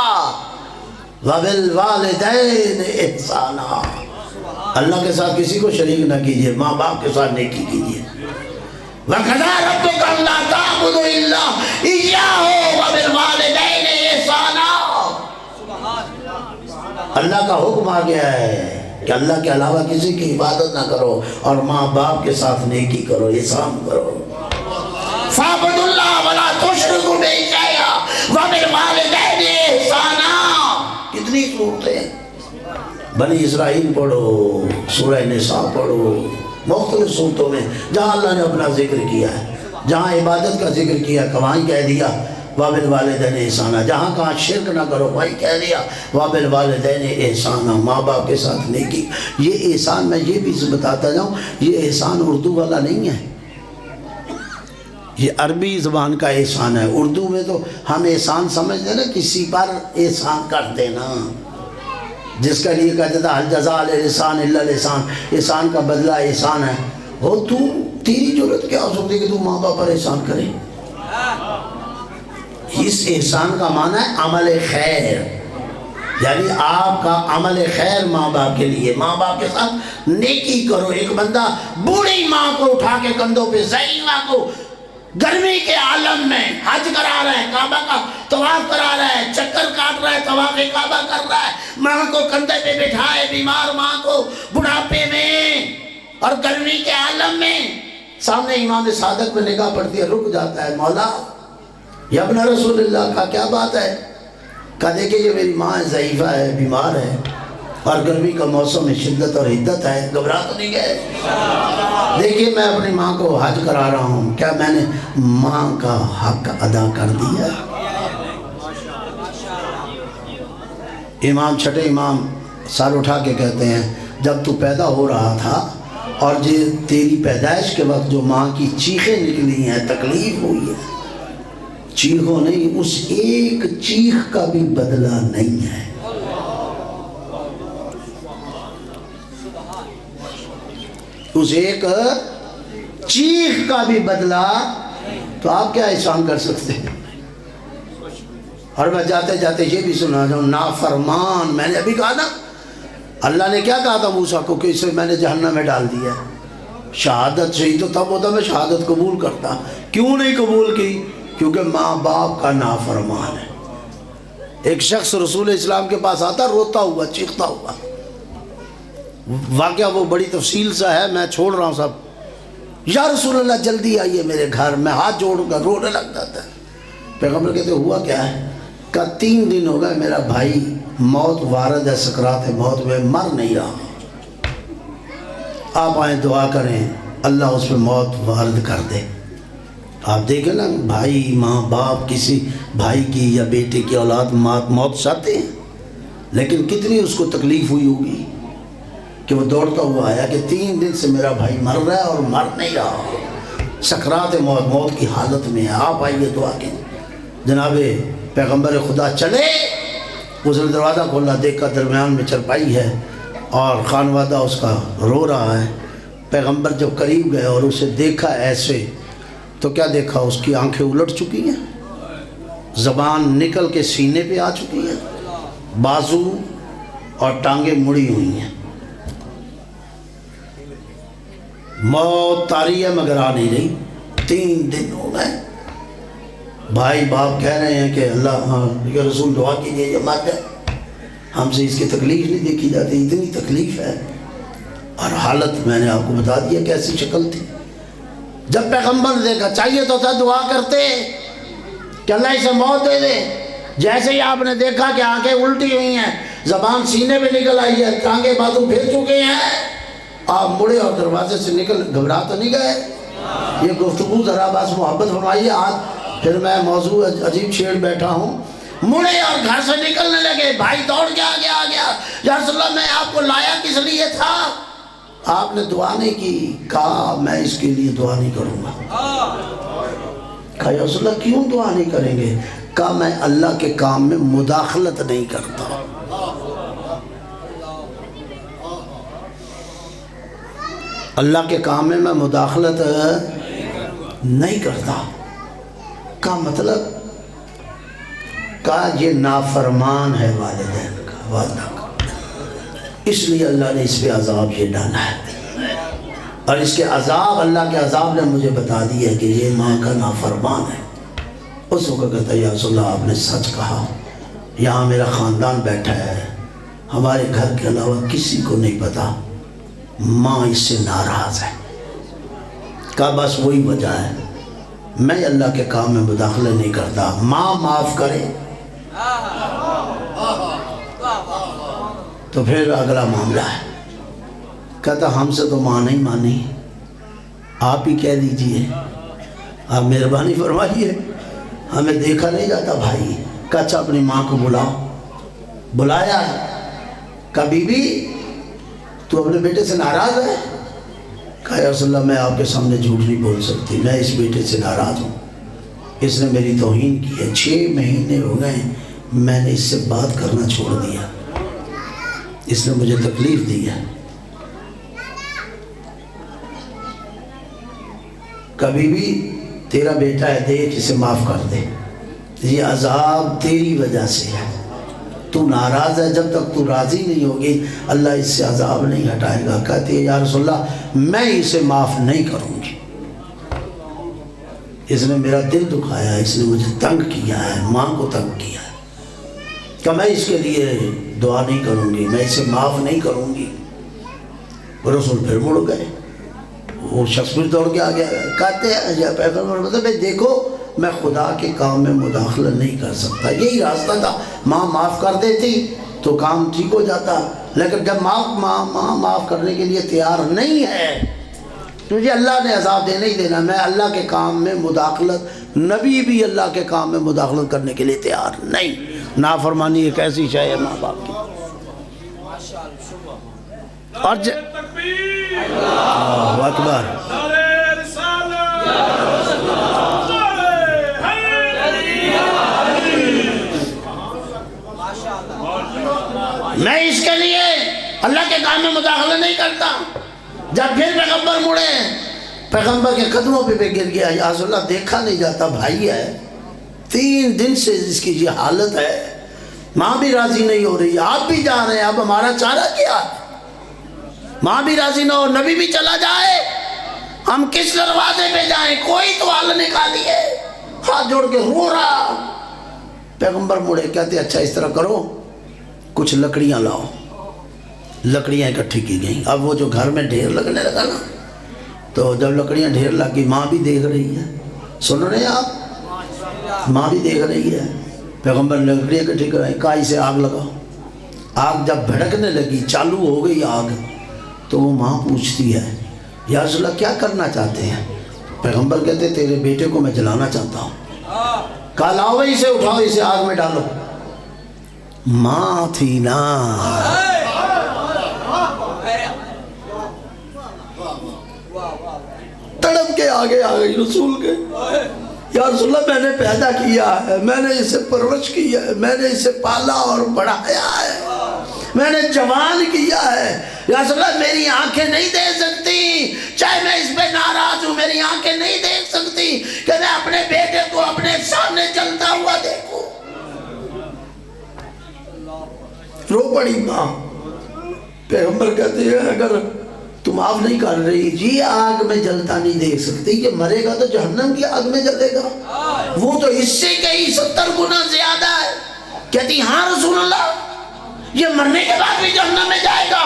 وَبِالْوَالِدَيْنِ إِحْسَانًا، اللہ کے ساتھ کسی کو شریک نہ کیجئے، ماں باپ کے ساتھ نیکی کیجئے۔ وَقَضَىٰ رَبُّكَ أَلَّا تَعْبُدُوا إِلَّا إِيَّاهُ وَبِالْوَالِدَيْنِ إِحْسَانًا، اللہ کا حکم آ گیا ہے کہ اللہ کے علاوہ کسی کی عبادت نہ کرو اور ماں باپ کے ساتھ نیکی کرو، احسان کرو۔ فَاعْبُدُوا اللَّهَ وَلَا تُشْرِكُوا بِهِ شَيْئًا وَبِالْوَالِدَيْنِ إِحْسَانًا۔ کتنی صورتیں، بنی اسرائیل پڑھو، سورہ نساء پڑھو، مختلف صورتوں میں جہاں اللہ نے اپنا ذکر کیا ہے، جہاں عبادت کا ذکر کیا، وہیں کہہ دیا وَبِالْوَالِدَيْنِ احسانا، جہاں کہاں شرک نہ کرو، بھائی کہہ دیا وَبِالْوَالِدَيْنِ احسانا، ماں باپ کے ساتھ نیکی۔ یہ احسان میں یہ بھی بتاتا جاؤں، یہ احسان اردو والا نہیں ہے، یہ عربی زبان کا احسان ہے۔ اردو میں تو ہم احسان سمجھتے ہیں نا کسی پر احسان کر دینا، جس کا لیے کہتے تھا حل جزاء الاحسان الا الاحسان، احسان کا بدلہ احسان ہے۔ وہ تیری ضرورت کیا ہو سکتی ہے کہ تو ماں باپ پر احسان کرے؟ اس احسان کا معنی ہے عمل خیر، یعنی آپ کا عمل خیر ماں باپ کے لیے، ماں باپ کے ساتھ نیکی کرو۔ ایک بندہ بوڑھی ماں کو اٹھا کے کندھوں پہ، ضعیف ماں کو گرمی کے عالم میں حج کرا رہا ہے، کعبہ کا طواف کرا رہا ہے، چکر کاٹ رہا ہے، طواف کعبہ کر رہا ہے، ماں کو کندھے پہ بٹھائے، بیمار ماں کو بڑھاپے میں اور گرمی کے عالم میں، سامنے امام صادق میں نگاہ پڑتی ہے، رک جاتا ہے، مولا یا ابن رسول اللہ کا کیا بات ہے؟ کہا دیکھیں یہ میری ماں ضعیفہ ہے، بیمار ہے، اور گرمی کا موسم میں شدت اور حدت ہے، گھبرا تو نہیں گئے؟ دیکھیے میں اپنی ماں کو حج کرا رہا ہوں، کیا میں نے ماں کا حق ادا کر دیا؟ امام چھٹے امام سر اٹھا کے کہتے ہیں جب تو پیدا ہو رہا تھا اور تیری پیدائش کے وقت جو ماں کی چیخیں نکلی ہیں، تکلیف ہوئی ہے، چیخوں نہیں، اس ایک چیخ کا بھی بدلہ نہیں ہے۔ اس ایک چیخ کا بھی بدلہ، تو آپ کیا احسان کر سکتے ہیں؟ اور میں جاتے جاتے یہ بھی سنا جاؤں، نافرمان، میں نے ابھی کہا نا اللہ نے کیا کہا تھا موسیٰ کو کہ اسے میں نے جہنم میں ڈال دیا۔ شہادت صحیح تو تب ہوتا میں شہادت قبول کرتا، کیوں نہیں قبول کی؟ کیونکہ ماں باپ کا نافرمان ہے۔ ایک شخص رسول اسلام کے پاس آتا روتا ہوا، چیختا ہوا، واقعہ وہ بڑی تفصیل سا ہے، میں چھوڑ رہا ہوں سب۔ یا رسول اللہ جلدی آئیے میرے گھر، میں ہاتھ جوڑوں گا، رونے لگ جاتا ہے۔ پیغمبر کہتے ہوا کیا ہے؟ کہا 3 دن ہو گئے میرا بھائی موت وارد ہے، سکرات موت میں مر نہیں رہا، آپ آئیں دعا کریں اللہ اس پہ موت وارد کر دے۔ آپ دیکھیں نا بھائی ماں باپ کسی بھائی کی یا بیٹے کی اولاد موت چاہتے ہیں، لیکن کتنی اس کو تکلیف ہوئی ہوگی کہ وہ دوڑتا ہوا آیا کہ 3 دن سے میرا بھائی مر رہا ہے اور مر نہیں رہا، سکرات موت کی حالت میں ہے، آپ آئیے دعا کی۔ جناب پیغمبر خدا چلے، اس نے دروازہ کھولا، دیکھا درمیان میں چرپائی ہے اور خانوادہ اس کا رو رہا ہے۔ پیغمبر جب قریب گئے اور اسے دیکھا ایسے، تو کیا دیکھا؟ اس کی آنکھیں الٹ چکی ہیں، زبان نکل کے سینے پہ آ چکی ہے، بازو اور ٹانگیں مڑی ہوئی ہیں، موت طاری ہے مگر آ نہیں رہی۔ 3 دن ہو گئے، بھائی باپ کہہ رہے ہیں کہ اللہ یا رسول دعا کیجیے یہ مر جائے، ہم سے اس کی تکلیف نہیں دیکھی جاتی، اتنی تکلیف ہے۔ اور حالت میں نے آپ کو بتا دیا کیسی شکل تھی۔ جب پیغمبر نے دیکھا، چاہیے تو تھا دعا کرتے کہ اللہ اسے موت دے دے، جیسے ہی آپ نے دیکھا کہ آنکھیں الٹی ہوئی ہیں، زبان سینے پہ نکل آئی ہے، ٹانگیں بازو پھر چکے ہیں، آپ مڑے اور دروازے سے نکل، گھبرا تو نہیں گئے؟ یہ گفتگو ذرا بس محبت فرمائیے، آج پھر میں موضوع عجیب چھیڑ بیٹھا ہوں۔ مڑے اور گھر سے نکلنے لگے، بھائی دوڑ کے آگے آ گیا، یا رسول اللہ میں آپ کو لایا کس لیے تھا؟ آپ نے دعا نہیں کی؟ کہا میں اس کے لیے دعا نہیں کروں گا۔ کہا یا رسول اللہ کیوں دعا نہیں کریں گے؟ کہا میں اللہ کے کام میں مداخلت نہیں کرتا۔ اللہ کے کام میں مداخلت نہیں کرتا۔ کا مطلب کہا یہ نافرمان ہے والدین کا، والدہ کا، اس لیے اللہ نے اس پہ عذاب یہ ڈالا ہے، اور اس کے عذاب، اللہ کے عذاب نے مجھے بتا دیا کہ یہ ماں کا نافرمان ہے۔ اس وقت کہتا ہے یا رسول اللہ آپ نے سچ کہا، یہاں میرا خاندان بیٹھا ہے، ہمارے گھر کے علاوہ کسی کو نہیں پتا، ماں اس سے ناراض ہے۔ کہا بس وہی وجہ ہے، میں اللہ کے کام میں مداخلہ نہیں کرتا، ماں معاف کرے۔ تو پھر اگلا معاملہ ہے، کہتا ہم سے تو ماں نہیں مانی، آپ ہی کہہ دیجئے، آپ مہربانی فرمائیے، ہمیں دیکھا نہیں جاتا بھائی. کہا اچھا اپنی ماں کو بلاؤ. بلایا. کہا بی بی تو اپنے بیٹے سے ناراض ہے؟ کہا یا رسول اللہ میں آپ کے سامنے جھوٹ نہیں بول سکتی، میں اس بیٹے سے ناراض ہوں. اس نے میری توہین کی ہے. 6 مہینے ہو گئے میں نے اس سے بات کرنا چھوڑ دیا. اس نے مجھے تکلیف دی ہے. کبھی بھی تیرا بیٹا ہے، دیکھ اسے معاف کر دے. یہ عذاب تیری وجہ سے ہے. تو ناراض ہے، جب تک تو راضی نہیں ہوگی اللہ اس سے عذاب نہیں ہٹائے گا. کہتے ہیں یا رسول اللہ میں اسے معاف نہیں کروں گی. اس نے میرا دل دکھایا، اس نے مجھے تنگ کیا ہے، ماں کو تنگ کیا ہے. کہ میں اس کے لیے دعا نہیں کروں گی، میں اسے معاف نہیں کروں گی. رسول پھر مڑ گئے. وہ شخص پھر دوڑ کے آ گیا. کہتے ہیں یا پیغمبر مطلب دیکھو میں خدا کے کام میں مداخلت نہیں کر سکتا. یہی راستہ تھا. ماں معاف کر دیتی تو کام ٹھیک ہو جاتا، لیکن جب ماں معاف کرنے کے لیے تیار نہیں ہے تجھے اللہ نے عذاب دینا ہی دینا. میں اللہ کے کام میں مداخلت، نبی بھی اللہ کے کام میں مداخلت کرنے کے لیے تیار نہیں. نافرمانی ایک ایسی شے ہے ماں باپ کی. اور اللہ اکبر. میں اس کے لیے اللہ کے کام میں مداخلت نہیں کرتا. جب پھر پیغمبر مڑے، پیغمبر کے قدموں پہ گر گیا. یا رسول اللہ دیکھا نہیں جاتا، بھائی ہے، 3 دن سے اس کی یہ حالت ہے، ماں بھی راضی نہیں ہو رہی، آپ بھی جا رہے ہیں، اب ہمارا چارہ کیا؟ ماں بھی راضی نہ ہو، نبی بھی چلا جائے، ہم کس دروازے پہ جائیں؟ کوئی تو حل نکالیے. ہاتھ جوڑ کے رو رہا. پیغمبر مڑے، کہتے اچھا اس طرح کرو کچھ لکڑیاں لاؤ. لکڑیاں اکٹھی کی گئیں. اب وہ جو گھر میں ڈھیر لگنے لگا نا، تو جب لکڑیاں ڈھیر لگ گئی، ماں بھی دیکھ رہی ہے. سن رہے ہیں آپ؟ ماں بھی دیکھ رہی ہے. پیغمبر لکڑیاں اکٹھی کرائی. کہا اسے آگ لگاؤ. آگ جب بھڑکنے لگی، چالو ہو گئی آگ، تو وہ ماں پوچھتی ہے یا رسول اللہ کیا کرنا چاہتے ہیں؟ پیغمبر کہتے تیرے بیٹے کو میں جلانا چاہتا ہوں. کہا لاؤ اسے، اٹھاؤ اسے آگ میں ڈالو. ماں تھی نا. تڑپ کے آگے آ گئی رسول کے. یا رسول اللہ میں نے پیدا کیا ہے، میں نے اسے پرورش کیا ہے، میں نے اسے پالا اور بڑھایا ہے، میں نے جوان کیا ہے. یا رسول اللہ میری آنکھیں نہیں دیکھ سکتی، چاہے میں اس پہ ناراض ہوں، میری آنکھیں نہیں دیکھ سکتی کہ میں اپنے بیٹے کو اپنے سامنے چلتا ہوا دیکھوں. رو پڑی ماں. پیغمبر کہتے ہیں اگر تم معاف نہیں کر رہی، یہ آگ میں جلتا نہیں دیکھ سکتی، یہ مرے گا تو جہنم کی آگ میں جلے گا. وہ تو اس سے کئی 70 گنا زیادہ ہے. کہتی ہاں رسول اللہ یہ مرنے کے بعد بھی جہنم میں جائے گا.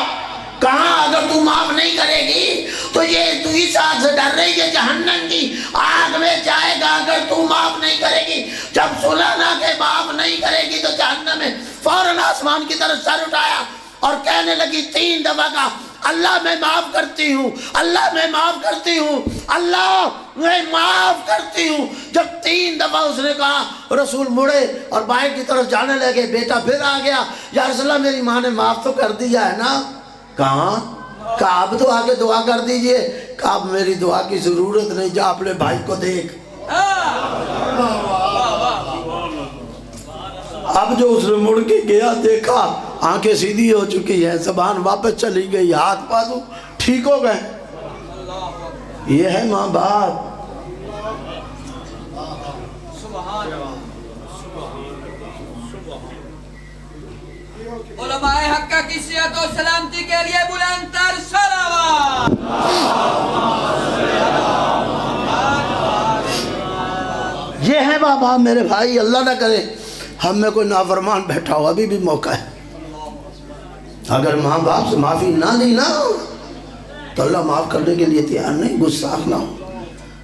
کہاں اگر تم معاف نہیں کرے گی تو یہ تو اس آگ سے ڈر رہی ہے، جہنم کی آگ میں جائے گا اگر تم معاف نہیں کرے گی. جب سلانا کہ معاف نہیں کرے گی تو جہنم میں. فوراً آسمان کی طرف سر اٹھایا اور کہنے لگی 3 دفعہ کا اللہ میں معاف کرتی ہوں، اللہ میں معاف کرتی ہوں، اللہ میں معاف کرتی ہوں. جب 3 دفعہ اس نے کہا، رسول مڑے اور باہر کی طرف جانے لگے. بیٹا پھر آ گیا. یا رسول اللہ میری ماں نے معاف تو کر دیا ہے نا. کہاں؟ کہا اب تو آگے دعا کر دیجئے. کہا اب میری دعا کی ضرورت نہیں، جا اپنے بھائی کو دیکھ. اب جو اس نے مڑ کے گیا، دیکھا آنکھیں سیدھی ہو چکی ہیں، زبان واپس چلی گئی، ہاتھ پاؤں ٹھیک ہو گئے. یہ ہے ماں باپ.
علماء حق کی صحت و سلامتی کے لیے بلند تر صلوات.
یہ ہے ماں باپ میرے بھائی. اللہ نہ کرے ہم میں کوئی نافرمان بیٹھا ہو، ابھی بھی موقع ہے. اگر ماں باپ سے معافی نہ لی نا تو اللہ معاف کرنے کے لیے تیار نہیں. گستاخ نہ ہو.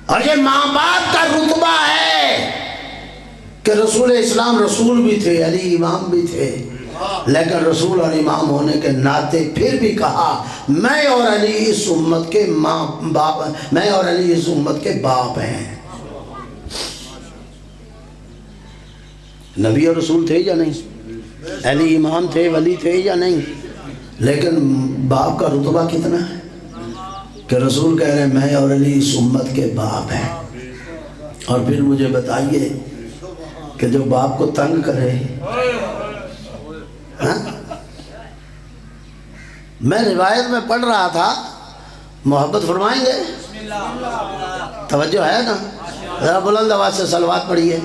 اور یہ ماں باپ کا رتبہ ہے کہ رسول اسلام رسول بھی تھے، علی امام بھی تھے، لیکن رسول اور امام ہونے کے ناطے پھر بھی کہا میں اور علی اس امت کے ماں باپ، میں اور علی اس امت کے باپ ہیں. نبی اور رسول تھے یا نہیں؟ علی امام تھے، ولی تھے یا نہیں؟ لیکن باپ کا رتبہ کتنا ہے کہ رسول کہہ رہے ہیں میں اور علی اس امت کے باپ ہیں. اور پھر مجھے بتائیے کہ جو باپ کو تنگ کرے، ہاں؟ میں روایت میں پڑھ رہا تھا، محبت فرمائیں گے؟ توجہ ہے نا؟ ذرا بلند آواز سے صلوات پڑھیے.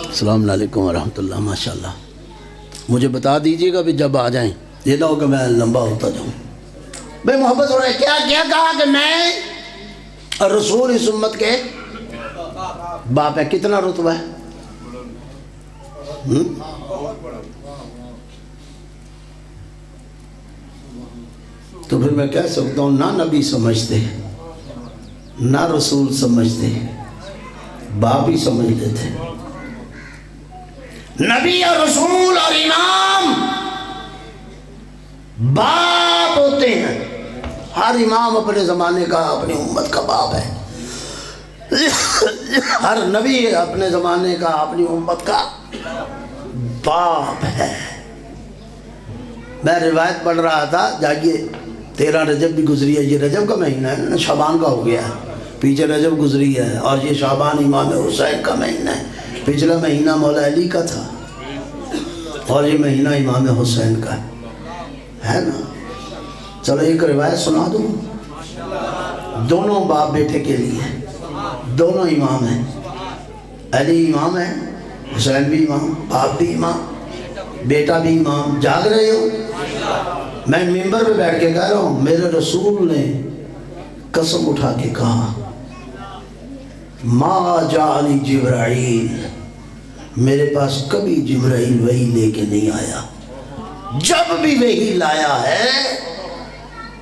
السلام علیکم ورحمۃ اللہ. ماشاءاللہ. مجھے بتا دیجئے گا بھی جب آ جائیں، یہ نہ ہو کہ میں لمبا ہوتا جاؤں. بھئی محبت ہو رہا ہے، کیا کہا کہ میں اور رسول اس امت کے باپ ہے. کتنا رتبہ ہے؟ تو پھر میں کہہ سکتا ہوں نہ نبی سمجھتے، نہ رسول سمجھتے، باپ ہی سمجھ لیتے. نبی اور رسول اور امام باپ ہوتے ہیں. ہر امام اپنے زمانے کا، اپنی امت کا باپ ہے. ہر نبی اپنے زمانے کا، اپنی امت کا باپ ہے. میں روایت پڑھ رہا تھا، جاگیے 13 رجب بھی گزری ہے. یہ رجب کا مہینہ ہے نا، شعبان کا ہو گیا ہے. پیچھے رجب گزری ہے اور یہ شعبان امام حسین کا مہینہ ہے. پچھلا مہینہ مولا علی کا تھا اور یہ مہینہ امام حسین کا ہے نا. چلو ایک روایت سنا دوں. دونوں باپ بیٹے کے لیے، دونوں امام ہیں. علی امام ہے، حسین بھی امام، باپ بھی امام، بیٹا بھی امام. جاگ رہے ہو؟ میں ممبر پہ بیٹھ کے کہہ رہا ہوں، میرے رسول نے قسم اٹھا کے کہا ما جاءنی جبرائیل، میرے پاس کبھی جبرائیل وحی لے کے نہیں آیا. جب بھی وحی لایا ہے،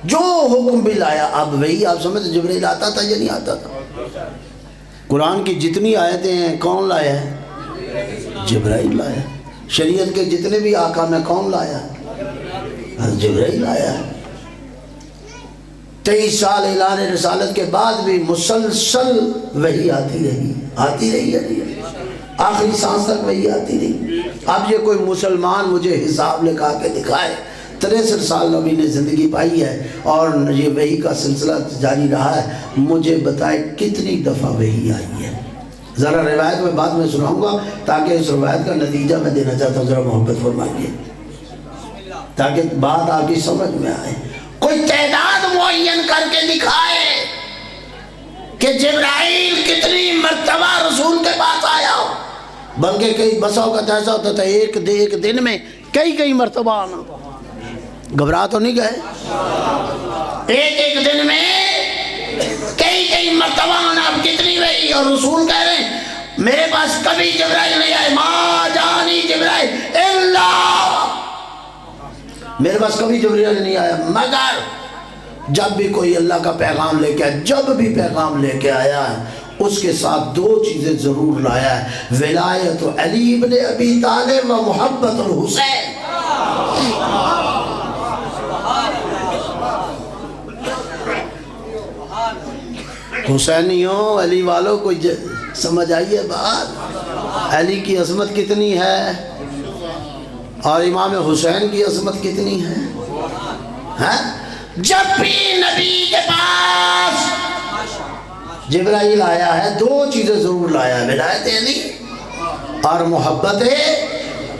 جو حکم بھی لایا. اب وحی آپ سمجھتے جبرائیل آتا تھا یا نہیں آتا تھا؟ قرآن کی جتنی آیتیں ہیں کون لایا ہے؟ جبرائیل لایا. شریعت کے جتنے بھی احکام ہیں کون لایا؟ جبرائیل آیا. 23 سال اعلان رسالت کے بعد بھی مسلسل وحی آتی رہی ہے. آخری سانس تک وحی آتی رہی. اب یہ کوئی مسلمان مجھے حساب لکھا کے دکھائے، 63 سال نبی نے زندگی پائی ہے اور یہ وحی کا سلسلہ جاری رہا ہے، مجھے بتائے کتنی دفعہ وحی آئی ہے. ذرا روایت میں بعد میں سناؤں گا تاکہ اس روایت کا نتیجہ میں دینا چاہتا ہوں. ذرا محبت فرمائیے تاکہ بات آپ کی سمجھ میں آئے. کوئی تعداد معین کر کے دکھائے کہ جبرائیل کتنی مرتبہ رسول کے پاس آیا ہو. بلکہ کئی بسوں کا ایسا ہوتا تھا ایک دن میں کئی مرتبہ آنا. گھبرا تو نہیں گئے؟ ایک دن میں کئی مرتبہ آنا. اب کتنی وحی، اور رسول کہہ رہے ہیں میرے پاس کبھی جبرائیل نہیں آئے. ما جانی جبرائیل الا، میرے پاس کبھی جبرائیل نہیں آیا مگر جب بھی کوئی اللہ کا پیغام لے کے آیا، جب بھی پیغام لے کے آیا ہے اس کے ساتھ 2 چیزیں ضرور لایا ہے: ولایت علی ابن ابی طالب و محبت الحسین. حسینیوں، علی والوں کو سمجھ آئیے بات. علی کی عظمت کتنی ہے اور امام حسین کی عظمت کتنی ہے. جب بھی نبی کے پاس جبرائیل آیا ہے 2 چیزیں ضرور لایا ہے: ولایت علی اور محبت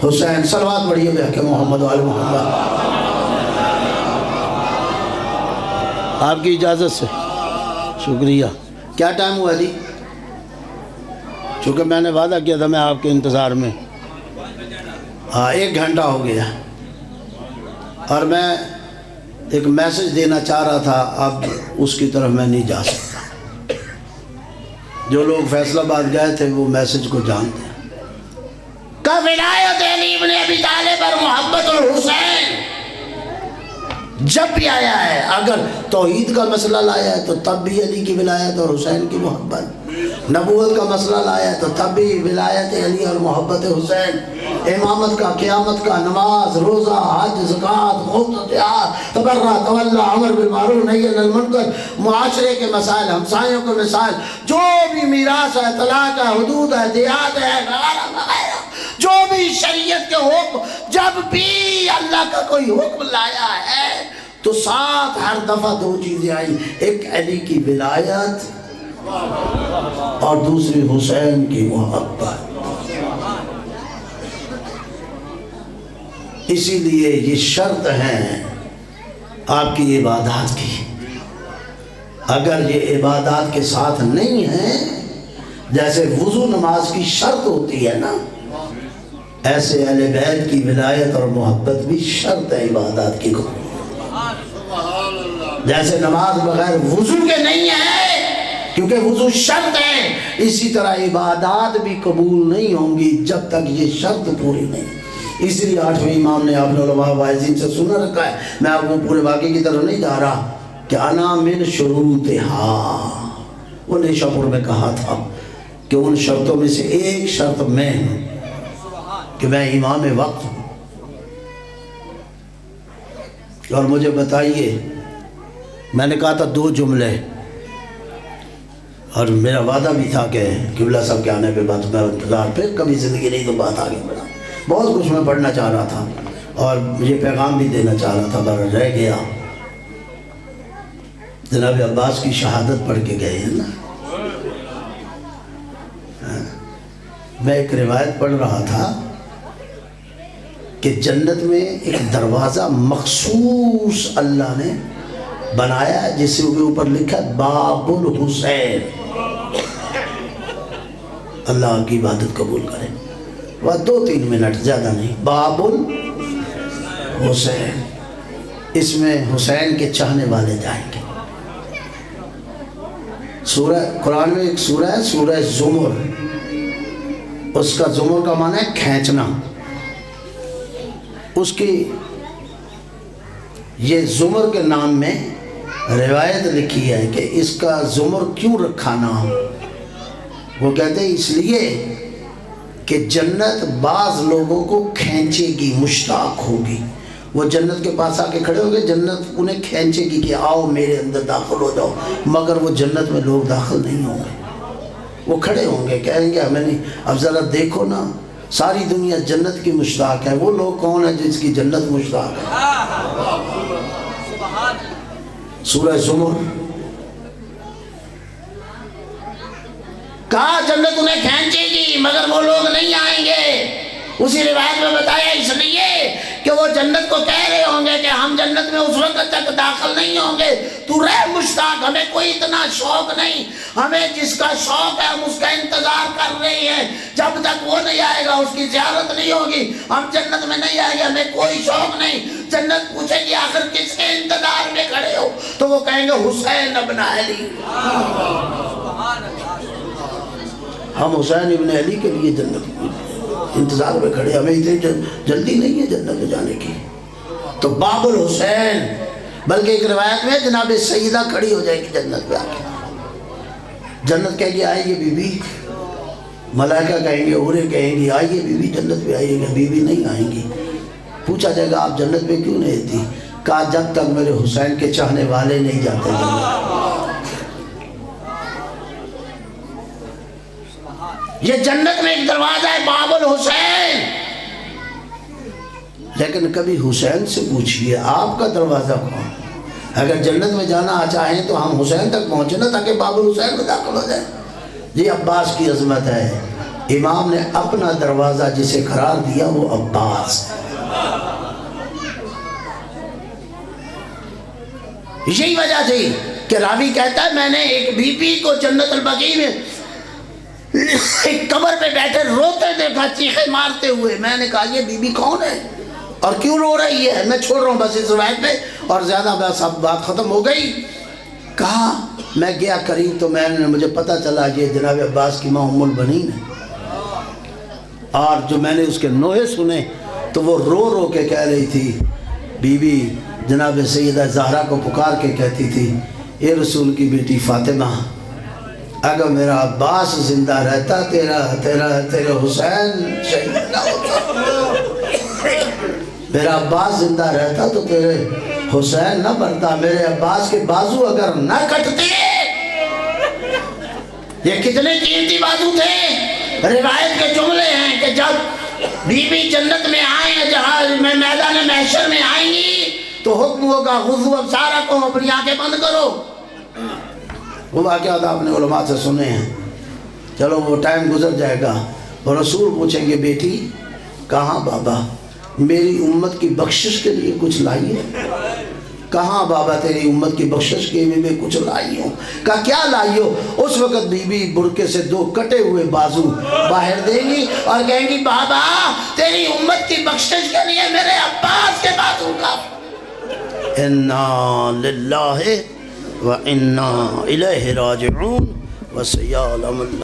حسین. صلوات پڑھیے بحق محمد و آل محمد. آپ کی اجازت سے شکریہ. کیا ٹائم ہوا جی؟ چونکہ میں نے وعدہ کیا تھا میں آپ کے انتظار میں. 1 گھنٹہ ہو گیا اور میں ایک میسج دینا چاہ رہا تھا، اب اس کی طرف میں نہیں جا سکتا. جو لوگ فیصل آباد گئے تھے وہ میسج کو جانتے ہیں. کہ ولایت علی ابن ابی طالب اور محبت الحسین جب بھی آیا ہے، اگر توحید کا مسئلہ لایا ہے تو تب بھی علی کی ولایت اور حسین کی محبت، نبوت کا مسئلہ لایا ہے تو تب بھی ولایت علی اور محبت حسین، امامت کا، قیامت کا، نماز، روزہ، حج، زکوٰۃ، خود، جہاد، تبرع، تولی، امر بالمعروف، نہی عن المنکر، معاشرے کے مسائل، ہمسایوں کے مسائل، جو بھی میراث ہے، طلاق ہے، حدود ہے، دیات ہے، وغیرہ وغیرہ، جو بھی شریعت کے حکم، جب بھی اللہ کا کوئی حکم لایا ہے تو ساتھ ہر دفعہ دو چیزیں آئیں، ایک علی کی ولایت اور دوسری حسین کی محبت۔ اسی لیے یہ شرط ہے آپ کی عبادات کی، اگر یہ عبادات کے ساتھ نہیں ہیں، جیسے وضو نماز کی شرط ہوتی ہے نا، ایسے اہل بیت کی ولایت اور محبت بھی شرط ہے عبادات کی، جیسے نماز بغیر وضو کے نہیں ہے کیونکہ وضو شرط ہے، اسی طرح عبادات بھی قبول نہیں ہوں گی جب تک یہ شرط پوری نہیں۔ اس لیے 8ویں امام نے آپ نے علماء واعظین سے سنا رکھا ہے، میں آپ کو پورے واقعے کی طرف نہیں جا رہا، کہ انا من شروطہا، وہ نیشا پور میں کہا تھا کہ ان شرطوں میں سے ایک شرط میں ہوں کہ میں امام وقت ہوں، اور مجھے بتائیے، میں نے کہا تھا 2 جملے، اور میرا وعدہ بھی تھا کہ قبلہ صاحب کے آنے پہ بات میں انتظار پہ کبھی زندگی نہیں تو بات آگے بڑھا، بہت کچھ میں پڑھنا چاہ رہا تھا اور یہ پیغام بھی دینا چاہ رہا تھا پر رہ گیا۔ جناب عباس کی شہادت پڑھ کے گئے ہیں نا، میں ایک روایت پڑھ رہا تھا کہ جنت میں ایک دروازہ مخصوص اللہ نے بنایا ہے جس کے اوپر لکھا ہے باب الحسین، اللہ کی عبادت قبول کرے، وہ 2-3 منٹ زیادہ نہیں، باب الحسین، اس میں حسین کے چاہنے والے جائیں گے۔ سورہ قرآن میں ایک سورہ ہے سورہ زمر، اس کا زمر کا معنی ہے کھینچنا، اس کی یہ زمر کے نام میں روایت لکھی ہے کہ اس کا زمر کیوں رکھا نام، وہ کہتے ہیں اس لیے کہ جنت بعض لوگوں کو کھینچے گی، مشتاق ہوگی، وہ جنت کے پاس آ کے کھڑے ہو گئے، جنت انہیں کھینچے گی کہ آؤ میرے اندر داخل ہو جاؤ، مگر وہ جنت میں لوگ داخل نہیں ہوں گے، وہ کھڑے ہوں گے، کہیں گے ہمیں نہیں، اب ذرا دیکھو نا، ساری دنیا جنت کی مشتاق ہے، وہ لوگ کون ہیں جس کی جنت مشتاق ہے؟ سورہ زمر، کہا جنت انہیں کھینچے گی مگر وہ لوگ نہیں آئیں گے، اسی روایت میں بتایا اس لیے کہ وہ جنت کو کہہ رہے ہوں گے کہ ہم جنت میں اس وقت تک داخل نہیں ہوں گے، تو رہ مشتاق، ہمیں کوئی اتنا شوق نہیں، ہمیں جس کا شوق ہے ہم اس کا انتظار کر رہے ہیں، جب تک وہ نہیں آئے گا اس کی زیارت نہیں ہوگی، ہم جنت میں نہیں آئے گا، ہمیں کوئی شوق نہیں۔ جنت پوچھے گی آخر کس کے انتظار میں کھڑے ہو، تو وہ کہیں گے حسین ابن علی، ہم حسین ابن علی کے لیے جنت انتظار میں کھڑے، ہمیں اتنی جلدی نہیں ہے جنت میں جانے کی۔ تو باب الحسین، بلکہ ایک روایت میں جناب سیدہ کھڑی ہو جائے گی جنت پہ آ کے، جنت کہے گی آئیے بی بی، ملائکہ کہیں گے، عوریں کہیں گی آئیے بی بی جنت پہ آئیے گا، بی بی نہیں آئیں گی، پوچھا جائے گا آپ جنت پہ کیوں نہیں تھی، کہا جب تک میرے حسین کے چاہنے والے نہیں جاتے جنت۔ یہ جنت میں ایک دروازہ ہے باب الحسین، لیکن کبھی حسین سے پوچھئے آپ کا دروازہ کون؟ اگر جنت میں جانا چاہیں تو ہم حسین تک پہنچے نا تاکہ باب الحسین میں داخل ہو جائے۔ یہ عباس کی عظمت ہے، امام نے اپنا دروازہ جسے قرار دیا وہ عباس، یہی وجہ تھی کہ راوی کہتا ہے میں نے ایک بی بی کو جنت البقیع میں ایک قبر پہ بیٹھے روتے دیکھا، چیخے مارتے ہوئے، میں نے کہا یہ بی بی کون ہے اور کیوں رو رہی ہے؟ میں چھوڑ رہا ہوں بس اس روایت پہ، اور زیادہ بس اب بات ختم ہو گئی۔ کہا میں گیا قریب تو مجھے پتہ چلا یہ جناب عباس کی ماں ام البنین ہے، اور جو میں نے اس کے نوحے سنے تو وہ رو رو کے کہہ رہی تھی بی بی جناب سیدہ زہرا کو پکار کے کہتی تھی اے رسول کی بیٹی فاطمہ اگر میرا عباس زندہ رہتا تیرے حسین شہید نہ ہوتا، میرا عباس زندہ رہتا تو تیرے حسین نہ مرتا، میرے عباس کے بازو اگر نہ کٹتے۔ یہ کتنے قیمتی بازو تھے، روایت کے جملے ہیں کہ جب بی بی جنت میں آئیں، جہاں میں میدان محشر میں آئیں گی تو حکم ہوگا غضوا ابصارکم، اپنی آنکھیں بند کرو۔ وہ واقعات آپ نے علماء سے سنے ہیں، چلو وہ ٹائم گزر جائے گا اور رسول پوچھیں گے بیٹی کہاں بابا میری امت کی بخشش کے لیے کچھ لائی ہے؟ کہاں بابا تیری امت کی بخشش کے لیے میں کچھ لائی ہوں؟ کہا کیا لائی ہو؟ اس وقت بی بی برکے سے 2 کٹے ہوئے بازو باہر دیں گی اور کہیں گی بابا تیری امت کی بخشش کے لیے میرے عباس کے بازو کا۔ انا للہ و انا الیہ راجعون وسیعلم اللہ۔